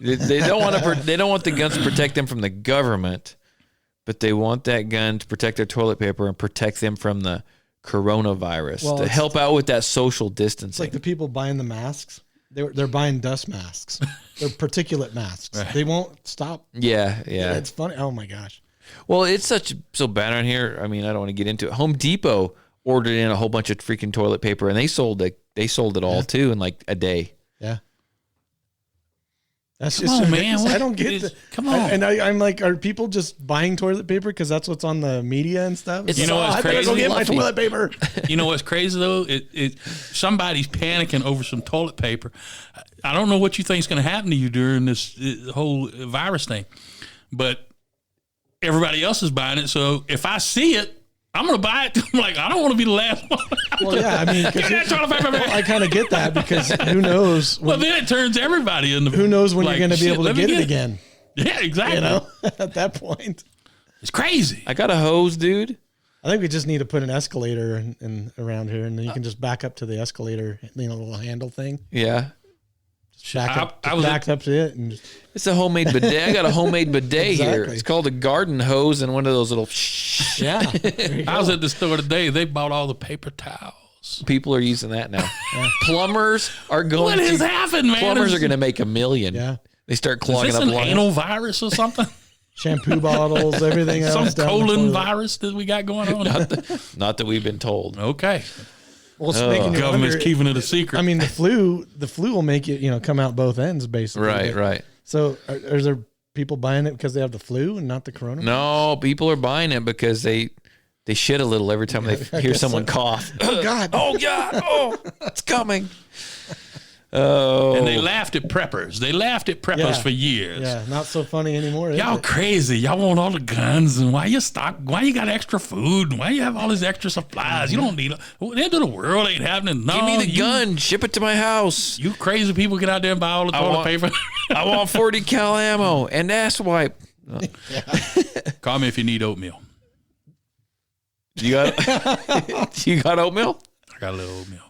They don't want to. They don't want the guns to protect them from the government, but they want that gun to protect their toilet paper and protect them from the coronavirus Well, to it's- help out with that social It's distancing. like the people buying the masks. They're buying dust masks. They're particulate masks. Right. They won't stop. yeah. It's funny. Oh my gosh. Well, it's so bad on here. I mean, I don't want to get into it. Home Depot ordered in a whole bunch of freaking toilet paper, and they sold it. They sold it all too in like a day. Yeah. That's Come just on, ridiculous. man. I don't get it. Come on. I'm like, are people just buying toilet paper because that's what's on the media and stuff? It's You know what's I better go crazy? get my Fluffy. toilet paper. You know what's crazy though? Somebody's panicking over some toilet paper. I don't know what you think is going to happen to you during this whole virus thing, but everybody else is buying it. So if I see it, I'm going to buy it. I'm like, I don't want to be the last one. Well, yeah, I mean, Give me that toilet paper, man. I kind of get that because who knows? Well, then it turns everybody into. Who knows when like, you're going to be shit, able to let me get it again? Yeah, exactly. At that point, It's crazy. I got a hose, dude. I think we just need to put an escalator in around here, and then you can just back up to the escalator, little handle thing. Yeah. Back up, I was back up to it, and It's a homemade bidet. I got a homemade bidet here. Exactly. It's called a garden hose and one of those little yeah. I was at the store today. They bought all the paper towels. people are using that now. Plumbers are going What has happened, man? Plumbers are going to make $1 million. Yeah. They start Is clogging this up an lines. anal virus or something? Shampoo bottles, everything Some else. down the colon toilet. virus that we got going on? Not that we've been told. Okay. Well, it's making you Government's wonder- keeping it a secret. I mean, the flu will make it, come out both ends, basically. Right, But- right. So, are there people buying it because they have the flu and not the coronavirus? No, people are buying it because they shit a little every time they I hear guess someone so. cough. Oh God! Oh God! Oh, it's coming. Oh, and they laughed at preppers. They laughed at preppers Yeah. for years. Yeah, not so funny anymore. is Y'all it? crazy. Y'all want all the guns and why you got extra food and why you have all these extra supplies. You don't need it. The end of the world ain't happening. No, give me the gun. Ship it to my house. You crazy people get out there and buy all the toilet paper. I want 40 cal ammo and ass wipe. Call me if you need oatmeal. You got you got oatmeal? I got a little oatmeal.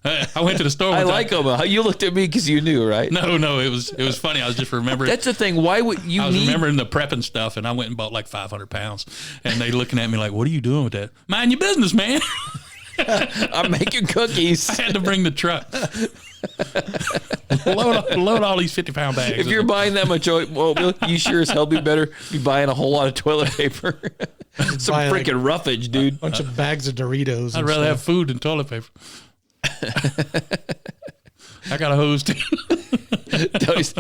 I went to the store. I one like time. oatmeal. You looked at me because you knew, right? No, it was funny. I was just remembering. That's the thing. Why would you I was need? remembering the prepping stuff, and I went and bought like 500 pounds. And they looking at me like, "What are you doing with that? Mind your business, man." I'm making cookies. I had to bring the truck. load all these 50-pound bags. If you're buying that much oatmeal, you sure as hell be better be buying a whole lot of toilet paper. Some Buy, like, freaking roughage, dude. bunch of bags of Doritos. I'd and rather stuff. have food than toilet paper. I got a hose too.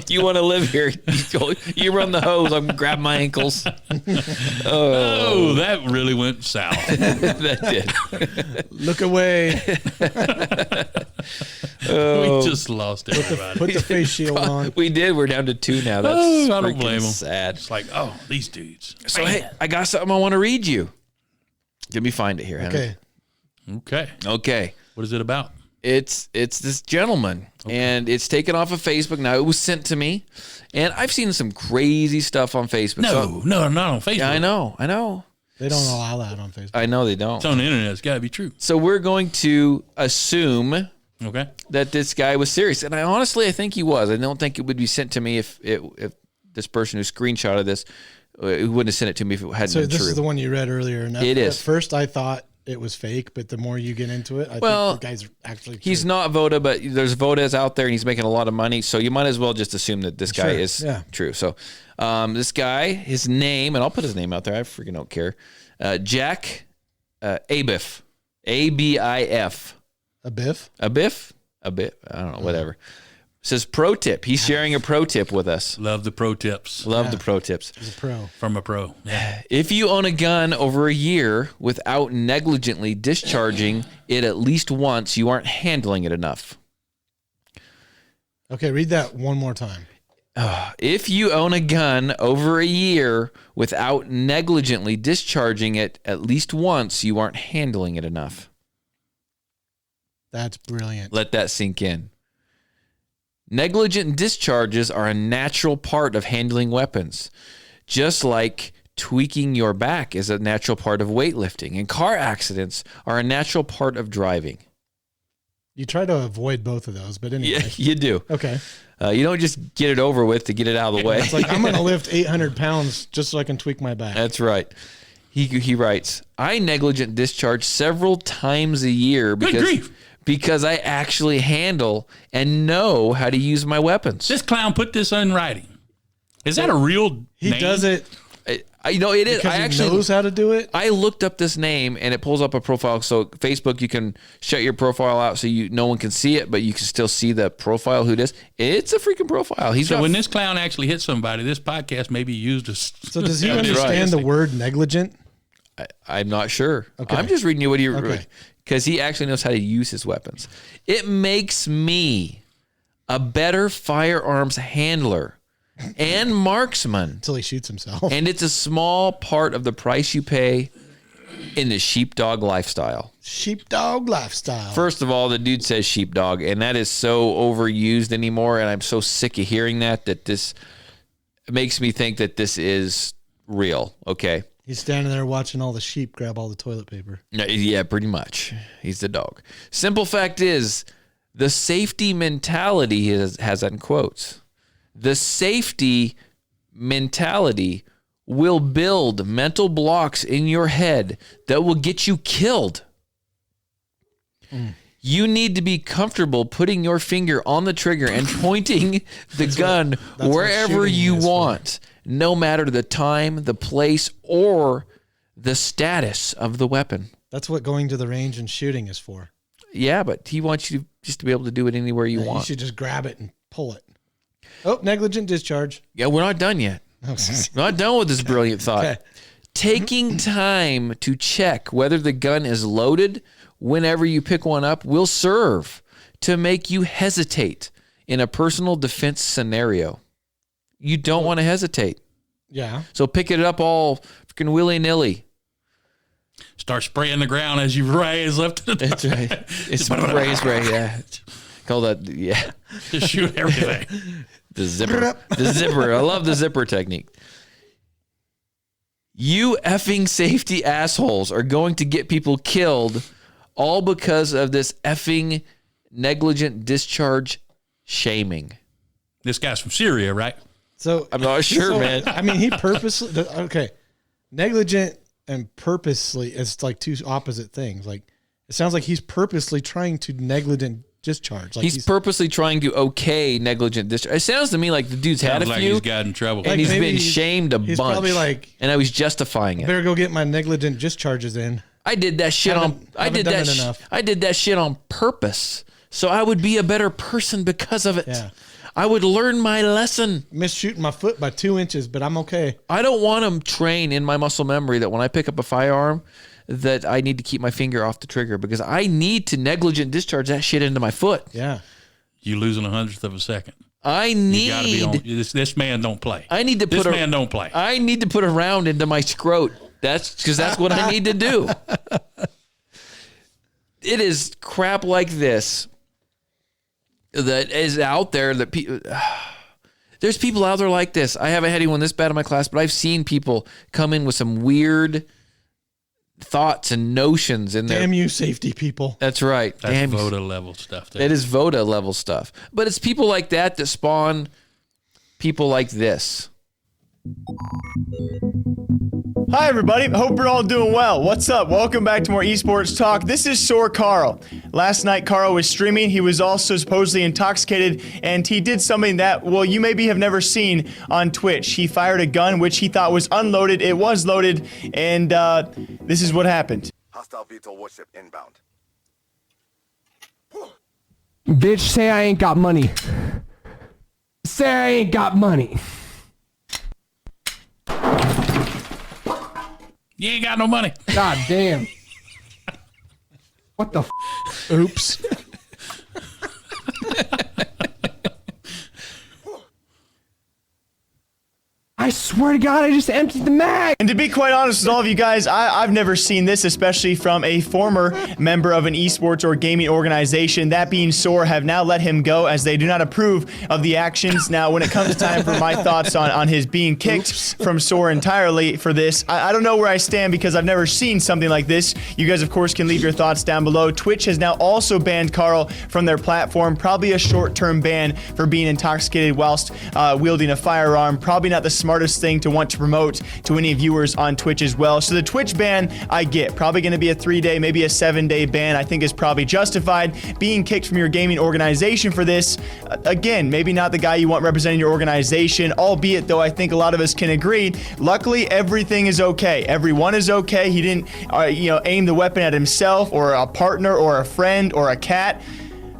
You want to live here? You run the hose. I'm grab my ankles. Oh, that really went south. That did. Look away. We just lost everybody. Put the face shield on. We did. We're down to 2 now. That's Oh, I don't freaking blame 'em. sad. It's like, oh, these dudes. So hey, I got something I want to read you. Let me find it here. Henry. Okay. Okay. What is it about? It's this gentleman, and it's taken off of Facebook. Now, it was sent to me, and I've seen some crazy stuff on Facebook. No, not on Facebook. Yeah, I know. They don't allow that on Facebook. I know they don't. It's on the internet. It's got to be true. So we're going to assume Okay. that this guy was serious. And I think he was. I don't think it would be sent to me if this person who screenshotted this, who wouldn't have sent it to me if it hadn't been true. So this is the one you read earlier. And It is. At first I thought it was fake, but the more you get into it, I think the guy's actually true. He's not Voda, but there's Vodas out there, and he's making a lot of money. So you might as well just assume that this guy is true. So this guy, his name, and I'll put his name out there. I freaking don't care. Jack Abiff. A-B-I-F. Abiff? Abiff? I don't know, whatever. It says pro tip. He's sharing a pro tip with us. Love the pro tips. Love the pro tips. He's a pro. From a pro. Yeah. If you own a gun over a year without negligently discharging it at least once, you aren't handling it enough. Okay, read that one more time. If you own a gun over a year without negligently discharging it at least once, you aren't handling it enough. That's brilliant. Let that sink in. Negligent discharges are a natural part of handling weapons, just like tweaking your back is a natural part of weightlifting, and car accidents are a natural part of driving. You try to avoid both of those, but anyway. Yeah, you do. Okay. You don't just get it over with to get it out of the way. It's like, I'm going to lift 800 pounds just so I can tweak my back. That's right. He writes, I negligent discharge several times a year because I actually handle and know how to use my weapons. This clown put this in writing. Is that a real He name? does it. You know, it is. Because I he actually knows how to do it. I looked up this name and it pulls up a profile. So Facebook, you can shut your profile out so no one can see it, but you can still see the profile. Who it is? It's a freaking profile. So when this clown actually hits somebody, this podcast may be used as. So does he understand the word negligent? I'm not sure. Okay. I'm just reading you what he Okay. because he actually knows how to use his weapons. It makes me a better firearms handler and marksman Until he shoots himself. and it's a small part of the price you pay in the sheepdog lifestyle. Sheepdog lifestyle. First of all, the dude says sheepdog, and that is so overused anymore, and I'm so sick of hearing that this makes me think that this is real. Okay. He's standing there watching all the sheep grab all the toilet paper. Yeah, pretty much. He's the dog. Simple fact is, the safety mentality has that in quotes. The safety mentality will build mental blocks in your head that will get you killed. You need to be comfortable putting your finger on the trigger and pointing the gun wherever you want, no matter the time, the place, or the status of the weapon. That's what going to the range and shooting is for. Yeah, but he wants you just to be able to do it anywhere you want. You should just grab it and pull it. Oh, negligent discharge. Yeah, we're not done yet. We're not done with this brilliant thought. Okay. Taking time to check whether the gun is loaded whenever you pick one up will serve to make you hesitate in a personal defense scenario. You don't want to hesitate. Yeah. So pick it up all freaking willy-nilly. Start spraying the ground as you rise left to the That's right. It's spray, yeah. Call that, yeah. Just shoot everything. The zipper. I love the zipper technique. You effing safety assholes are going to get people killed all because of this effing negligent discharge shaming. This guy's from Syria, right? So I'm not sure, man. I mean, he purposely, okay. Negligent and purposely, it's like two opposite things. Like, it sounds like he's purposely trying to negligent discharge. Like he's purposely trying to negligent discharge. It sounds to me like the dude's had a like few. He's got in trouble. And Like he's maybe been shamed a he's bunch. probably like, and now he's justifying it. better go get my negligent discharges in. I did that shit I did that shit on purpose. So I would be a better person because of it. Yeah. I would learn my lesson. Missed shooting my foot by 2 inches, but I'm okay. I don't want to train in my muscle memory that when I pick up a firearm that I need to keep my finger off the trigger because I need to negligent discharge that shit into my foot. Yeah. You losing 100th of a second. I need. You gotta be on. This man don't play. I need to put. This man don't play. I need to put a round into my scrot. That's because that's what I need to do. It is crap like this that is out there that people. There's people out there like this. I haven't had anyone this bad in my class, but I've seen people come in with some weird thoughts and notions in there. Damn you, safety people. That's right. That's Damn you. VODA level stuff. That is VODA level stuff. But it's people like that spawn people like this. Hi, everybody. Hope you're all doing well. What's up? Welcome back to more esports talk. This is Sore Carl. Last night, Carl was streaming. He was also supposedly intoxicated, and he did something that, well, you maybe have never seen on Twitch. He fired a gun, which he thought was unloaded. It was loaded, and this is what happened. Hostile VTOL warship inbound. Bitch, say I ain't got money. Say I ain't got money. You ain't got no money. God damn. What the Oops. I swear to God, I just emptied the mag. And to be quite honest with all of you guys, I've never seen this, especially from a former member of an esports or gaming organization. That being Soar have now let him go as they do not approve of the actions. Now, when it comes time for my thoughts on his being kicked from Soar entirely for this, I don't know where I stand because I've never seen something like this. You guys, of course, can leave your thoughts down below. Twitch has now also banned Carl from their platform. Probably a short-term ban for being intoxicated whilst wielding a firearm. Probably not the smartest thing to want to promote to any viewers on Twitch as well. So the Twitch ban, I get. Probably going to be a 3-day, maybe a 7-day ban. I think is probably justified. Being kicked from your gaming organization for this, again, maybe not the guy you want representing your organization, albeit though I think a lot of us can agree, luckily everything is okay. Everyone is okay. He didn't, aim the weapon at himself or a partner or a friend or a cat.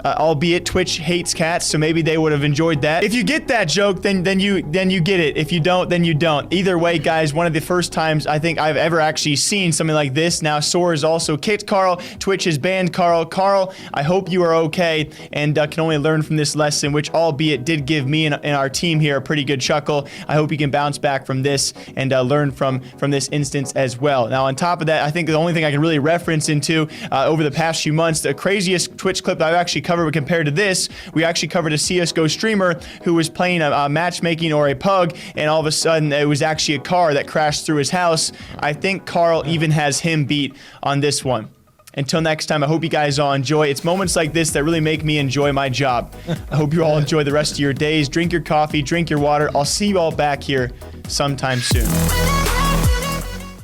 Albeit Twitch hates cats, so maybe they would have enjoyed that. If you get that joke, then you get it. If you don't, then you don't. Either way, guys, one of the first times I think I've ever actually seen something like this. Now, Soar has also kicked Carl. Twitch has banned Carl. Carl, I hope you are okay and can only learn from this lesson, which albeit did give me and our team here a pretty good chuckle. I hope you can bounce back from this and learn from this instance as well. Now, on top of that, I think the only thing I can really reference into over the past few months, the craziest Twitch clip that I've actually covered compared to this, we actually covered a CSGO streamer who was playing a matchmaking or a pug, and all of a sudden it was actually a car that crashed through his house. I think Carl even has him beat on this one. Until next time, I hope you guys all enjoy. It's moments like this that really make me enjoy my job. I hope you all enjoy the rest of your days. Drink your coffee, drink your water. I'll see you all back here sometime soon.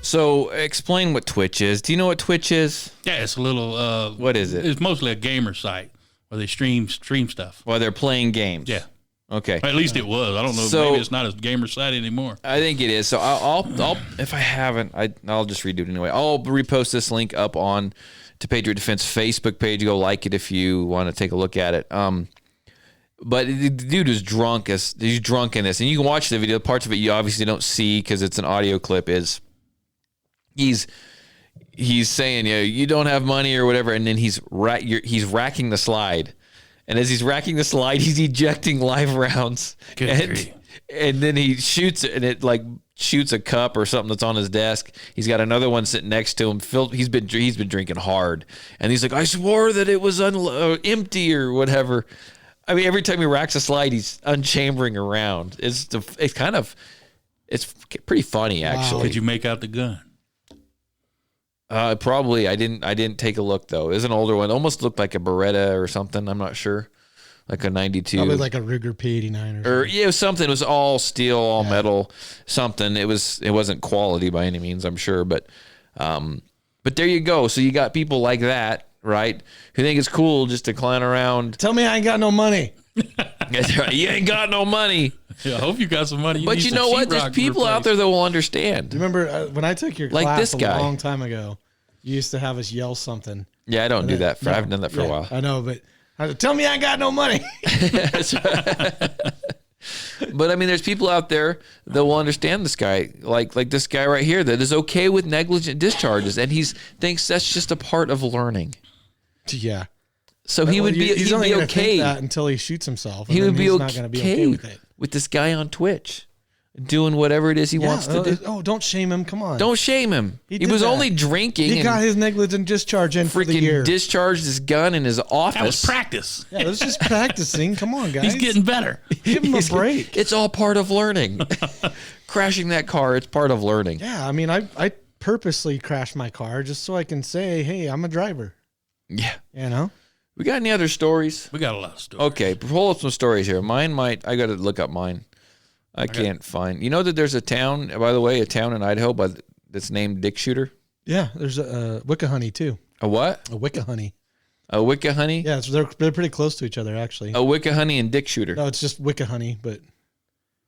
So explain what Twitch is. Do you know what Twitch is? Yeah, it's a little. What is it? It's mostly a gamer site where they stream stuff. Well, they're playing games. Yeah. Okay. At least it was. I don't know. So, maybe it's not a gamer site anymore. I think it is. So I'll if I haven't, I'll just redo it anyway. I'll repost this link up on to Patriot Defense Facebook page. Go like it if you want to take a look at it. But the dude is drunk. He's drunk in this, and you can watch the video. Parts of it you obviously don't see because it's an audio clip. He's saying, you don't have money or whatever, and then he's racking the slide, and as he's racking the slide, he's ejecting live rounds, and then he shoots it, and it like shoots a cup or something that's on his desk. He's got another one sitting next to him. He's been drinking hard, and he's like, I swore that it was empty or whatever. I mean, every time he racks a slide, he's unchambering around. It's pretty funny actually. Wow. Could you make out the gun? Probably. I didn't take a look though. It was an older one. Almost looked like a Beretta or something. I'm not sure. Like a 92. Probably like a Ruger P89 or yeah, it was something. It was all steel, all metal, something. It wasn't quality by any means, I'm sure, but there you go. So you got people like that, right? Who think it's cool just to clown around. Tell me I ain't got no money. That's right. You ain't got no money. Yeah, I hope you got some money. But you know what? There's people out there that will understand. Do you remember when I took your like class this guy a long time ago? You used to have us yell something. Yeah, I don't do that. I haven't done that for a while. I know, but tell me I ain't got no money. But I mean, there's people out there that will understand this guy, like this guy right here, that is okay with negligent discharges, and he thinks that's just a part of learning. Yeah. So he would be. He's he'd only be going to think okay that until he shoots himself. He would be not going to be okay with it. With this guy on Twitch, doing whatever it is he wants to do. Oh, don't shame him! Come on, don't shame him. He was only drinking. He got his negligent discharge in for the year. Discharged his gun in his office. That was practice. Yeah, it was just practicing. Come on, guys. He's getting better. Give him a break. It's all part of learning. Crashing that car, it's part of learning. Yeah, I mean, I purposely crash my car just so I can say, hey, I'm a driver. Yeah. You know? We got any other stories? We got a lot of stories. Okay, pull up some stories here. I got to look up mine. I can't find. You know that there's a town, by the way, in Idaho that's named Dick Shooter? Yeah, there's a Wickahoney too. A what? A Wickahoney. A Wickahoney? Yeah, they're pretty close to each other, actually. A Wickahoney and Dick Shooter. No, it's just Wickahoney, but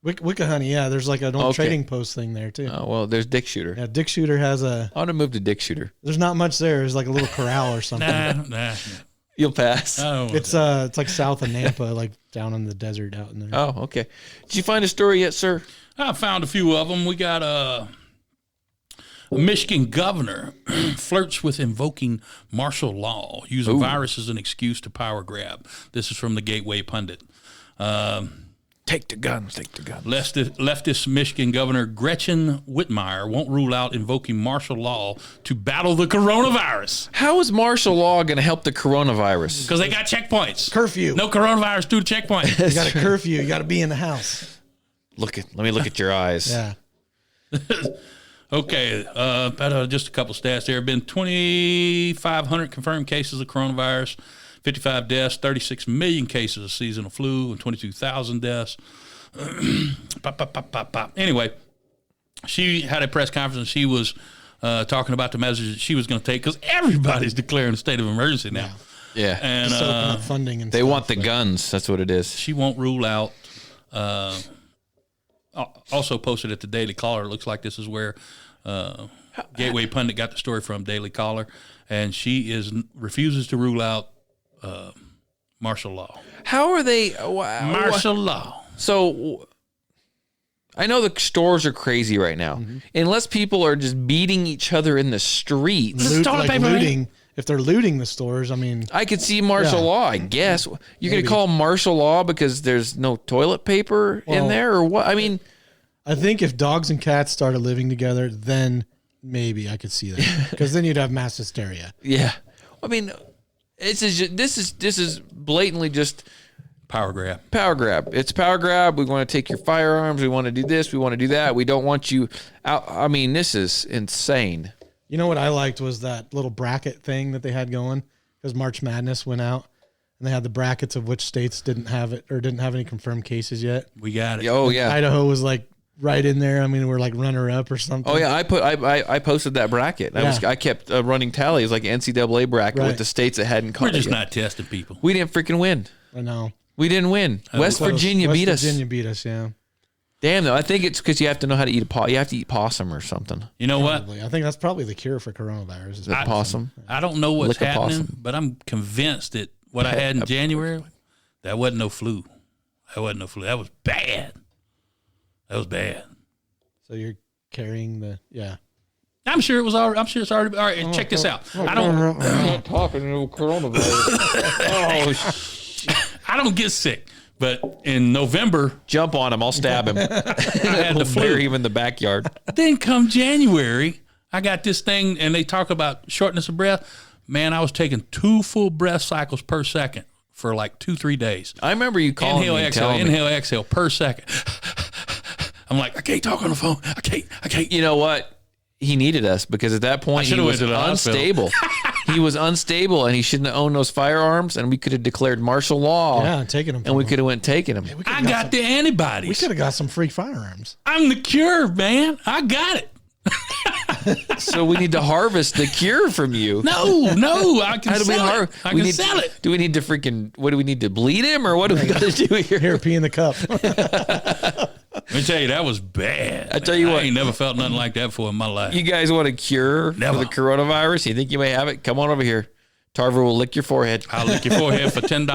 Wickahoney, yeah, there's like an old trading post thing there too. Oh, well, there's Dick Shooter. Yeah, Dick Shooter has a... I want to move to Dick Shooter. There's not much there. There's like a little corral or something. Nah. You'll pass. It's like south of Nampa, like down in the desert out in there. Oh, okay. Did you find a story yet, sir? I found a few of them. We got a Michigan governor flirts with invoking martial law, using virus as an excuse to power grab. This is from the Gateway Pundit. Take the guns. Leftist Michigan Governor Gretchen Whitmire won't rule out invoking martial law to battle the coronavirus. How is martial law going to help the coronavirus? Because they got checkpoints. Curfew. No coronavirus through the checkpoint. You got a curfew. You got to be in the house. Let me look at your eyes. Yeah. Okay, just a couple stats. There have been 2,500 confirmed cases of coronavirus, 55 deaths, 36 million cases of seasonal flu, and 22,000 deaths. Anyway, she had a press conference and she was talking about the measures that she was going to take because everybody's declaring a state of emergency now. Yeah. And Just open up funding and they stuff, want the guns. That's what it is. she won't rule out. Also posted at the Daily Caller. It looks like this is where Gateway Pundit got the story from, Daily Caller, and she refuses to rule out martial law. How are they? Martial law. So I know the stores are crazy right now. Mm-hmm. Unless people are just beating each other in the streets. Looting. If they're looting the stores, I mean, I could see martial law, I guess. You're going to call martial law because there's no toilet paper in there or what? I mean, I think if dogs and cats started living together, then maybe I could see that because then you'd have mass hysteria. Yeah. I mean, this is blatantly just power grab. Power grab. It's power grab. We want to take your firearms. We want to do this. We want to do that. We don't want you out. I mean, this is insane. You know what I liked was that little bracket thing that they had going because March Madness went out and they had the brackets of which states didn't have it or didn't have any confirmed cases yet. We got it. Oh yeah. Idaho was like right in there. I mean, we're like runner up or something. Oh yeah, I posted that bracket. I kept running tallies like NCAA bracket with the states that hadn't caught it. We're just yet. not testing people. We didn't freaking win. I know. We didn't win. West Virginia beat us. West Virginia beat us. Yeah. Damn though, I think it's because you have to know how to eat you have to eat possum or something. You know Probably. I think that's probably the cure for coronavirus. Is possum? I don't know what's Lick a happening, possum. but I'm convinced that what I had in January, that wasn't no flu. That wasn't no flu. That was bad. So you're carrying I'm sure it was already. I'm sure it's already. All right, check this out. I'm not talking to coronavirus. I don't get sick, but in November, jump on him. I'll stab him. I had the flu. Bury him in the backyard. Then come January, I got this thing, and they talk about shortness of breath. Man, I was taking 2 full breath cycles per second for like 2-3 days. I remember you calling inhale, me and exhale, telling me. inhale, exhale per second. I'm like, I can't talk on the phone. I can't. You know what? He needed us because at that point he was unstable. He was unstable and he shouldn't have owned those firearms, and we could have declared martial law. Yeah, taking him. And we could have went taking him. I got the antibodies. We could have got some free firearms. I'm the cure, man. I got it. So we need to harvest the cure from you. No, I can sell it. I can sell it. Do we need to what do we need to bleed him, or what do we got to do here? Here, pee in the cup. Let me tell you, that was bad. I tell you what, I ain't never felt nothing like that before in my life. You guys want a cure for the coronavirus? You think you may have it? Come on over here. Tarver will lick your forehead. I'll lick your forehead for $10.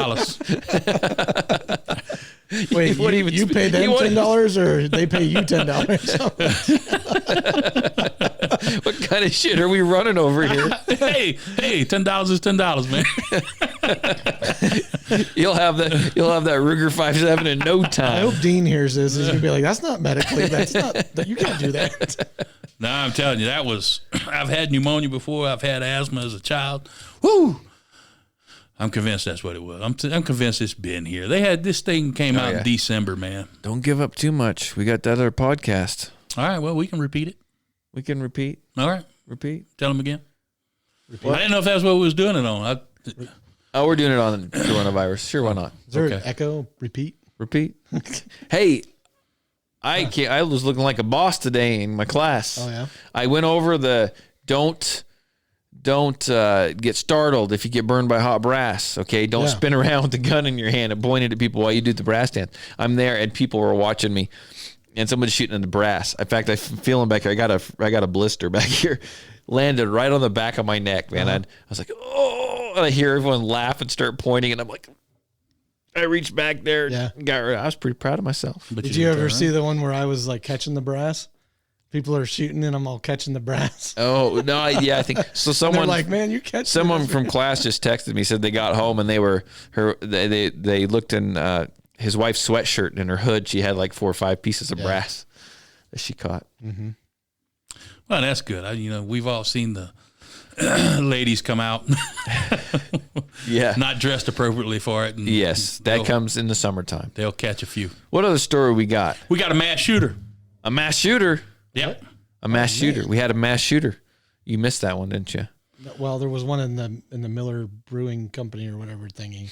Wait, you pay them $10 or they pay you $10? What kind of shit are we running over here? Hey, $10 is $10, man. You'll have that Ruger 5.7 in no time. I hope Dean hears this. He's gonna be like, "That's not medically. That's not. You can't do that." No, I'm telling you, that was. I've had pneumonia before. I've had asthma as a child. Woo! I'm convinced that's what it was. I'm convinced it's been here. They had this thing came out in December, man. Don't give up too much. We got that other podcast. All right, well, we can repeat it. We can repeat. All right. Repeat. Tell them again. Repeat. I didn't know if that's what we was doing it on. Oh, we're doing it on coronavirus. Sure, why not? Is there an echo? Repeat. Hey, I was looking like a boss today in my class. Oh yeah. I went over the don't get startled if you get burned by hot brass. Okay, don't spin around with the gun in your hand and pointed at people while you do the brass dance. I'm there and people were watching me, and somebody's shooting in the brass. In fact, I'm feeling back here. I got a blister back here, landed right on the back of my neck, man. I was like, oh, and I hear everyone laugh and start pointing, and I'm like, I reached back there. Yeah. I was pretty proud of myself. But did you ever see the one where I was like catching the brass? People are shooting and I'm all catching the brass. Oh no! I think so. Someone like, man, you catch. Someone from class just texted me, said they got home and they looked in his wife's sweatshirt, and in her hood she had like 4 or 5 pieces of brass that she caught. Mm-hmm. Well, that's good. We've all seen the ladies come out, not dressed appropriately for it. And yes, that comes in the summertime. They'll catch a few. What other story we got? We got a mass shooter. A mass shooter. Yep. A mass shooter. We had a mass shooter. You missed that one, didn't you? Well, there was one in the Miller Brewing Company or whatever thingy a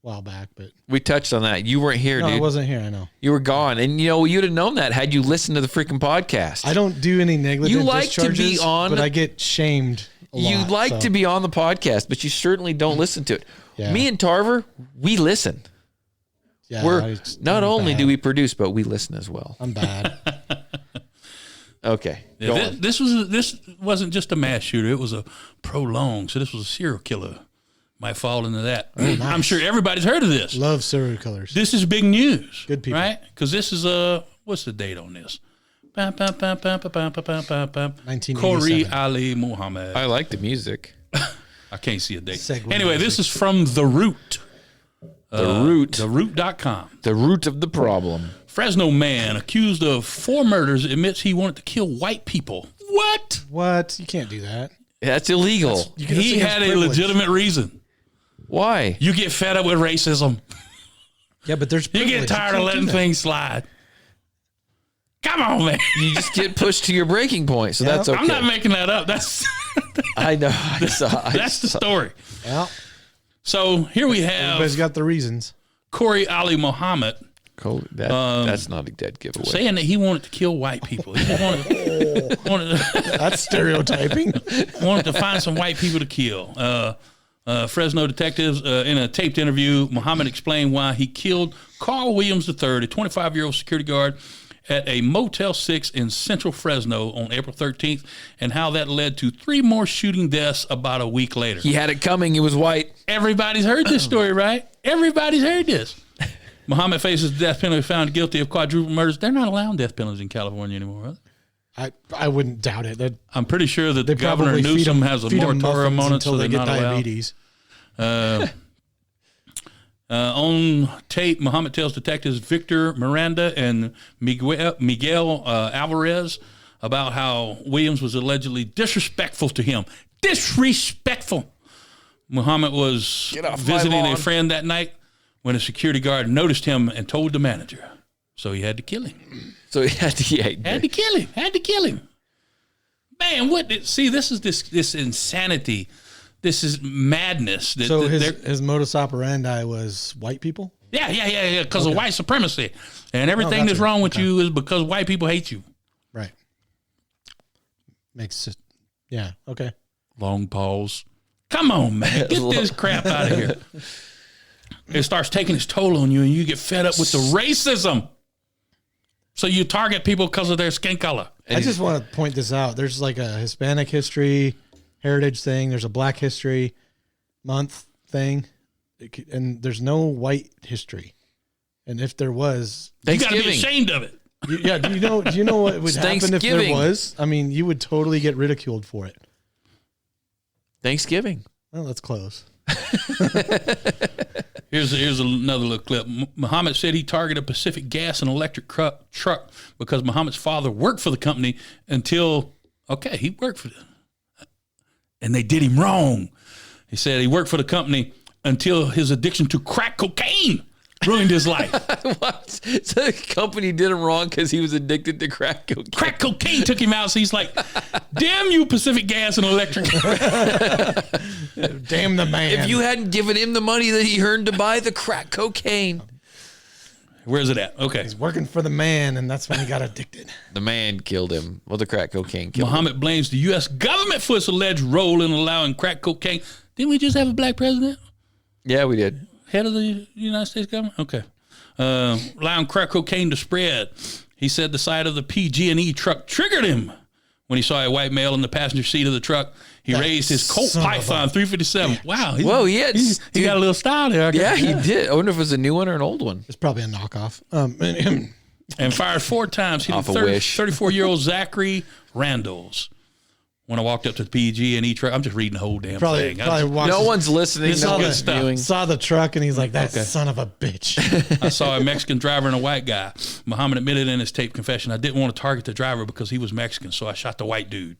while back, but we touched on that. You weren't here, dude. I wasn't here. I know. You were gone, and you'd have known that had you listened to the freaking podcast. I don't do any negligent You like to discharges, be on, but I get shamed a lot. You like to be on the podcast, but you certainly don't listen to it. Yeah. Me and Tarver, we listen. Yeah, not only do we produce, but we listen as well. I'm bad. Okay. Yeah, this wasn't just a mass shooter. It was a prolonged. So this was a serial killer. Might fall into that. Oh, nice. I'm sure everybody's heard of this. Love serial killers. This is big news. Good people. Right? Because this is what's the date on this? 1987. Corey Ali Muhammad. I like the music. I can't see a date. Segue Anyway, music. this is from The Root. TheRoot.com. The root of the problem. Fresno man accused of 4 murders admits he wanted to kill white people. What? What? You can't do that. That's illegal. He had a legitimate reason. Why? You get fed up with racism. Yeah, but there's You privilege. get tired of letting things slide. Come on, man. You just get pushed to your breaking point, so that's okay. I'm not making that up. That's I know. That's the story. Yeah. So here we have Everybody's got the reasons. Corey Ali Muhammad that's not a dead giveaway. saying that he wanted to kill white people. He wanted That's stereotyping. wanted to find some white people to kill. Fresno detectives, in a taped interview, Muhammad explained why he killed Carl Williams III, a 25-year-old security guard at a Motel 6 in central Fresno on April 13th, and how that led to 3 more shooting deaths about a week later. He had it coming. He was white. Everybody's heard this story, right? Everybody's heard this. Muhammad faces the death penalty, found guilty of quadruple murders. They're not allowing death penalties in California anymore, are they? I wouldn't doubt it. I'm pretty sure that They Governor probably feed Newsom them- has a feed them moratorium muffins on it, until so they they're get not diabetes. On tape, Muhammad tells detectives Victor Miranda and Miguel Alvarez about how Williams was allegedly disrespectful to him. Disrespectful. Muhammad was visiting a friend that night when a security guard noticed him and told the manager. So he had to kill him. So he had to kill him. Had to kill him. Man, see, this is this insanity. This is madness. So his modus operandi was white people? Yeah. Because of white supremacy. And everything that's wrong with you is because white people hate you. Right. Makes sense. Yeah. Okay. Long pause. Come on, man. Get this crap out of here. It starts taking its toll on you, and you get fed up with the racism. So you target people because of their skin color. I just want to point this out. There's like a Hispanic history, heritage thing. There's a Black History Month thing. And there's no white history. And if there was... You got to be ashamed of it. Do you know what would happen if there was? I mean, you would totally get ridiculed for it. Thanksgiving. Well, that's close. Here's another little clip. Muhammad said he targeted Pacific Gas and Electric truck because Muhammad's father worked for the company until, he worked for them. And they did him wrong. He said he worked for the company until his addiction to crack cocaine ruined his life. What? So the company did him wrong because he was addicted to crack cocaine. Crack cocaine took him out, so he's like, damn you, Pacific Gas and Electric. Damn the man. If you hadn't given him the money that he earned to buy the crack cocaine. Where's it at? Okay. He's working for the man, and that's when he got addicted. The man killed him. Well, the crack cocaine killed him. Muhammad blames the U.S. government for its alleged role in allowing crack cocaine. Didn't we just have a black president? Yeah, we did. Head of the United States government? Okay. Allowing crack cocaine to spread. He said the sight of the PG&E truck triggered him when he saw a white male in the passenger seat of the truck. He raised his Colt Python 357. Wow. Whoa, he got a little style there. Yeah, he did. I wonder if it was a new one or an old one. It's probably a knockoff. And fired 4 times. He Off did a wish. 34-year-old Zachary Randalls. When I walked up to the PG&E truck, I'm just reading the whole damn thing. No one's listening. This is good stuff. Saw the truck, and he's like, that son of a bitch. I saw a Mexican driver and a white guy. Muhammad admitted in his taped confession, I didn't want to target the driver because he was Mexican, so I shot the white dude.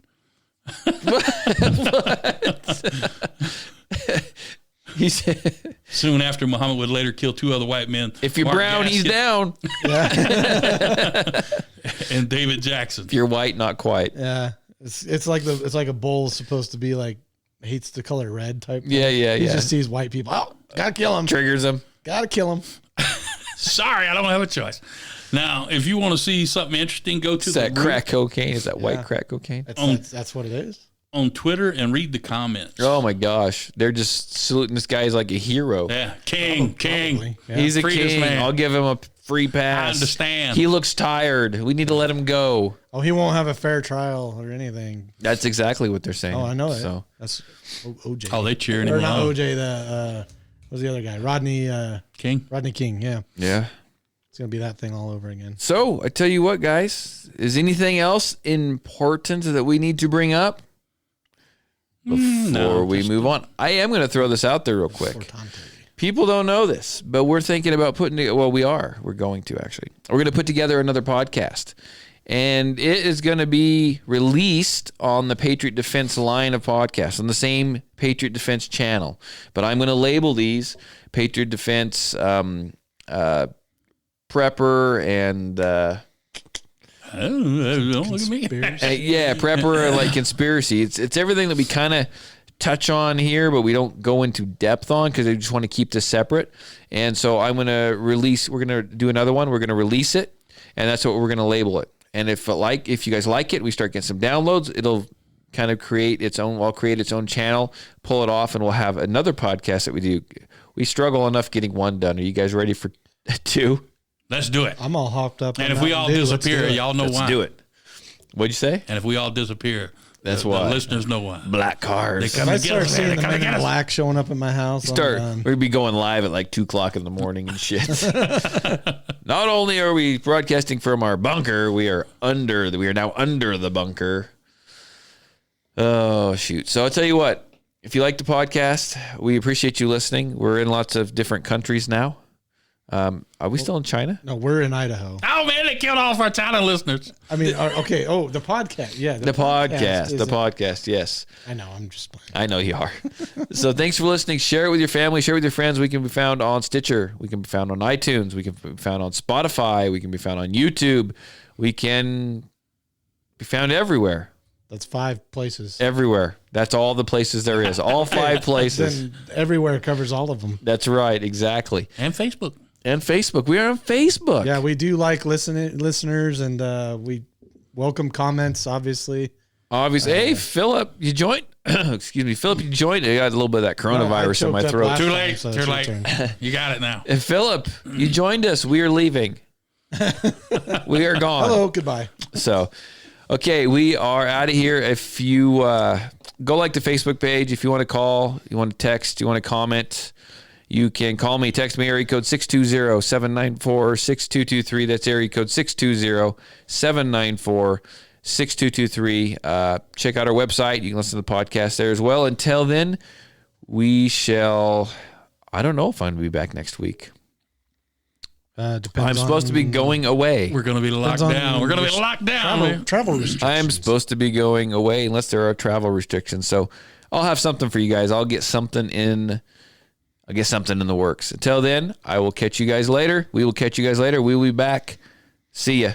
He said, soon after, Muhammad would later kill 2 other white men. If you're Mark brown, he's Gaskin down. and David Jackson. If you're white, not quite. Yeah. It's like a bull is supposed to be like hates the color red type. Yeah, yeah, he yeah. just sees white people. Oh, gotta kill him. Triggers him. Gotta kill him. Sorry, I don't have a choice. Now, if you want to see something interesting, go to that crack cocaine. Is that white crack cocaine? That's what it is. On Twitter and read the comments. Oh my gosh, they're just saluting this guy as like a hero. Yeah, king. Yeah. He's a Freedom king. man. I'll give him a free pass. I understand. He looks tired. We need to let him go. Oh, he won't have a fair trial or anything. That's exactly what they're saying. Oh, I know it. So That's OJ. Oh, they cheering him Or not on. OJ. What was the other guy? Rodney King. Rodney King. Yeah. yeah. It's gonna be that thing all over again. So I tell you what, guys. Is anything else important that we need to bring up before we move on? I am going to throw this out there real quick. People don't know this, but we're thinking about putting it. Well, we're going to actually. We're going to put together another podcast, and it is going to be released on the Patriot Defense line of podcasts on the same Patriot Defense channel. But I'm going to label these Patriot Defense Prepper and don't look at me. Prepper like conspiracy. It's everything that we kind of touch on here, but we don't go into depth on because I just want to keep this separate. And so we're going to do another one. We're going to release it, and that's what we're going to label it. And if you guys like it, we start getting some downloads, it'll kind of create its own. I'll create its own channel, pull it off, and we'll have another podcast that we do. We struggle enough getting one done. Are you guys ready for 2? Let's do it. I'm all hopped up. And if we all disappear, y'all know why. Let's do it. What'd you say? And if we all disappear, that's why. The listeners know why. Black cars. They come I to get start us, seeing man. the They come to men get in us. black showing up at my house. We're gonna be going live at like 2:00 in the morning and shit. Not only are we broadcasting from our bunker, we are now under the bunker. Oh shoot! So I'll tell you what. If you like the podcast, we appreciate you listening. We're in lots of different countries now. Are we still in China? No, we're in Idaho. Oh man, they killed all of our China listeners. I mean, okay. Oh, the podcast. Yeah, The podcast. Yes. I know. I'm just playing. I know you are. So thanks for listening. Share it with your family. Share it with your friends. We can be found on Stitcher. We can be found on iTunes. We can be found on Spotify. We can be found on YouTube. We can be found everywhere. That's 5 places. Everywhere. That's all the places there is. All 5 places. Then everywhere covers all of them. That's right. Exactly. And Facebook. We are on Facebook. Yeah, we do like listeners, and we welcome comments, obviously. Hey, Philip, you joined? Excuse me. Philip, you joined? I got a little bit of that coronavirus in my throat. Too late. You got it now. And Philip, you joined us. We are leaving. We are gone. Hello, goodbye. So, okay, we are out of here. If you go like the Facebook page, if you want to call, you want to text, you want to comment, you can call me, text me, area code 620-794-6223. That's area code 620-794-6223. Check out our website. You can listen to the podcast there as well. Until then, I don't know if I'm going to be back next week. I'm supposed to be going away. We're going to be locked down. We're going to be locked down. Travel restrictions. I am supposed to be going away unless there are travel restrictions. So I'll have something for you guys. I'll get something in I'll get something in the works. Until then, I will catch you guys later. We will catch you guys later. We will be back. See ya.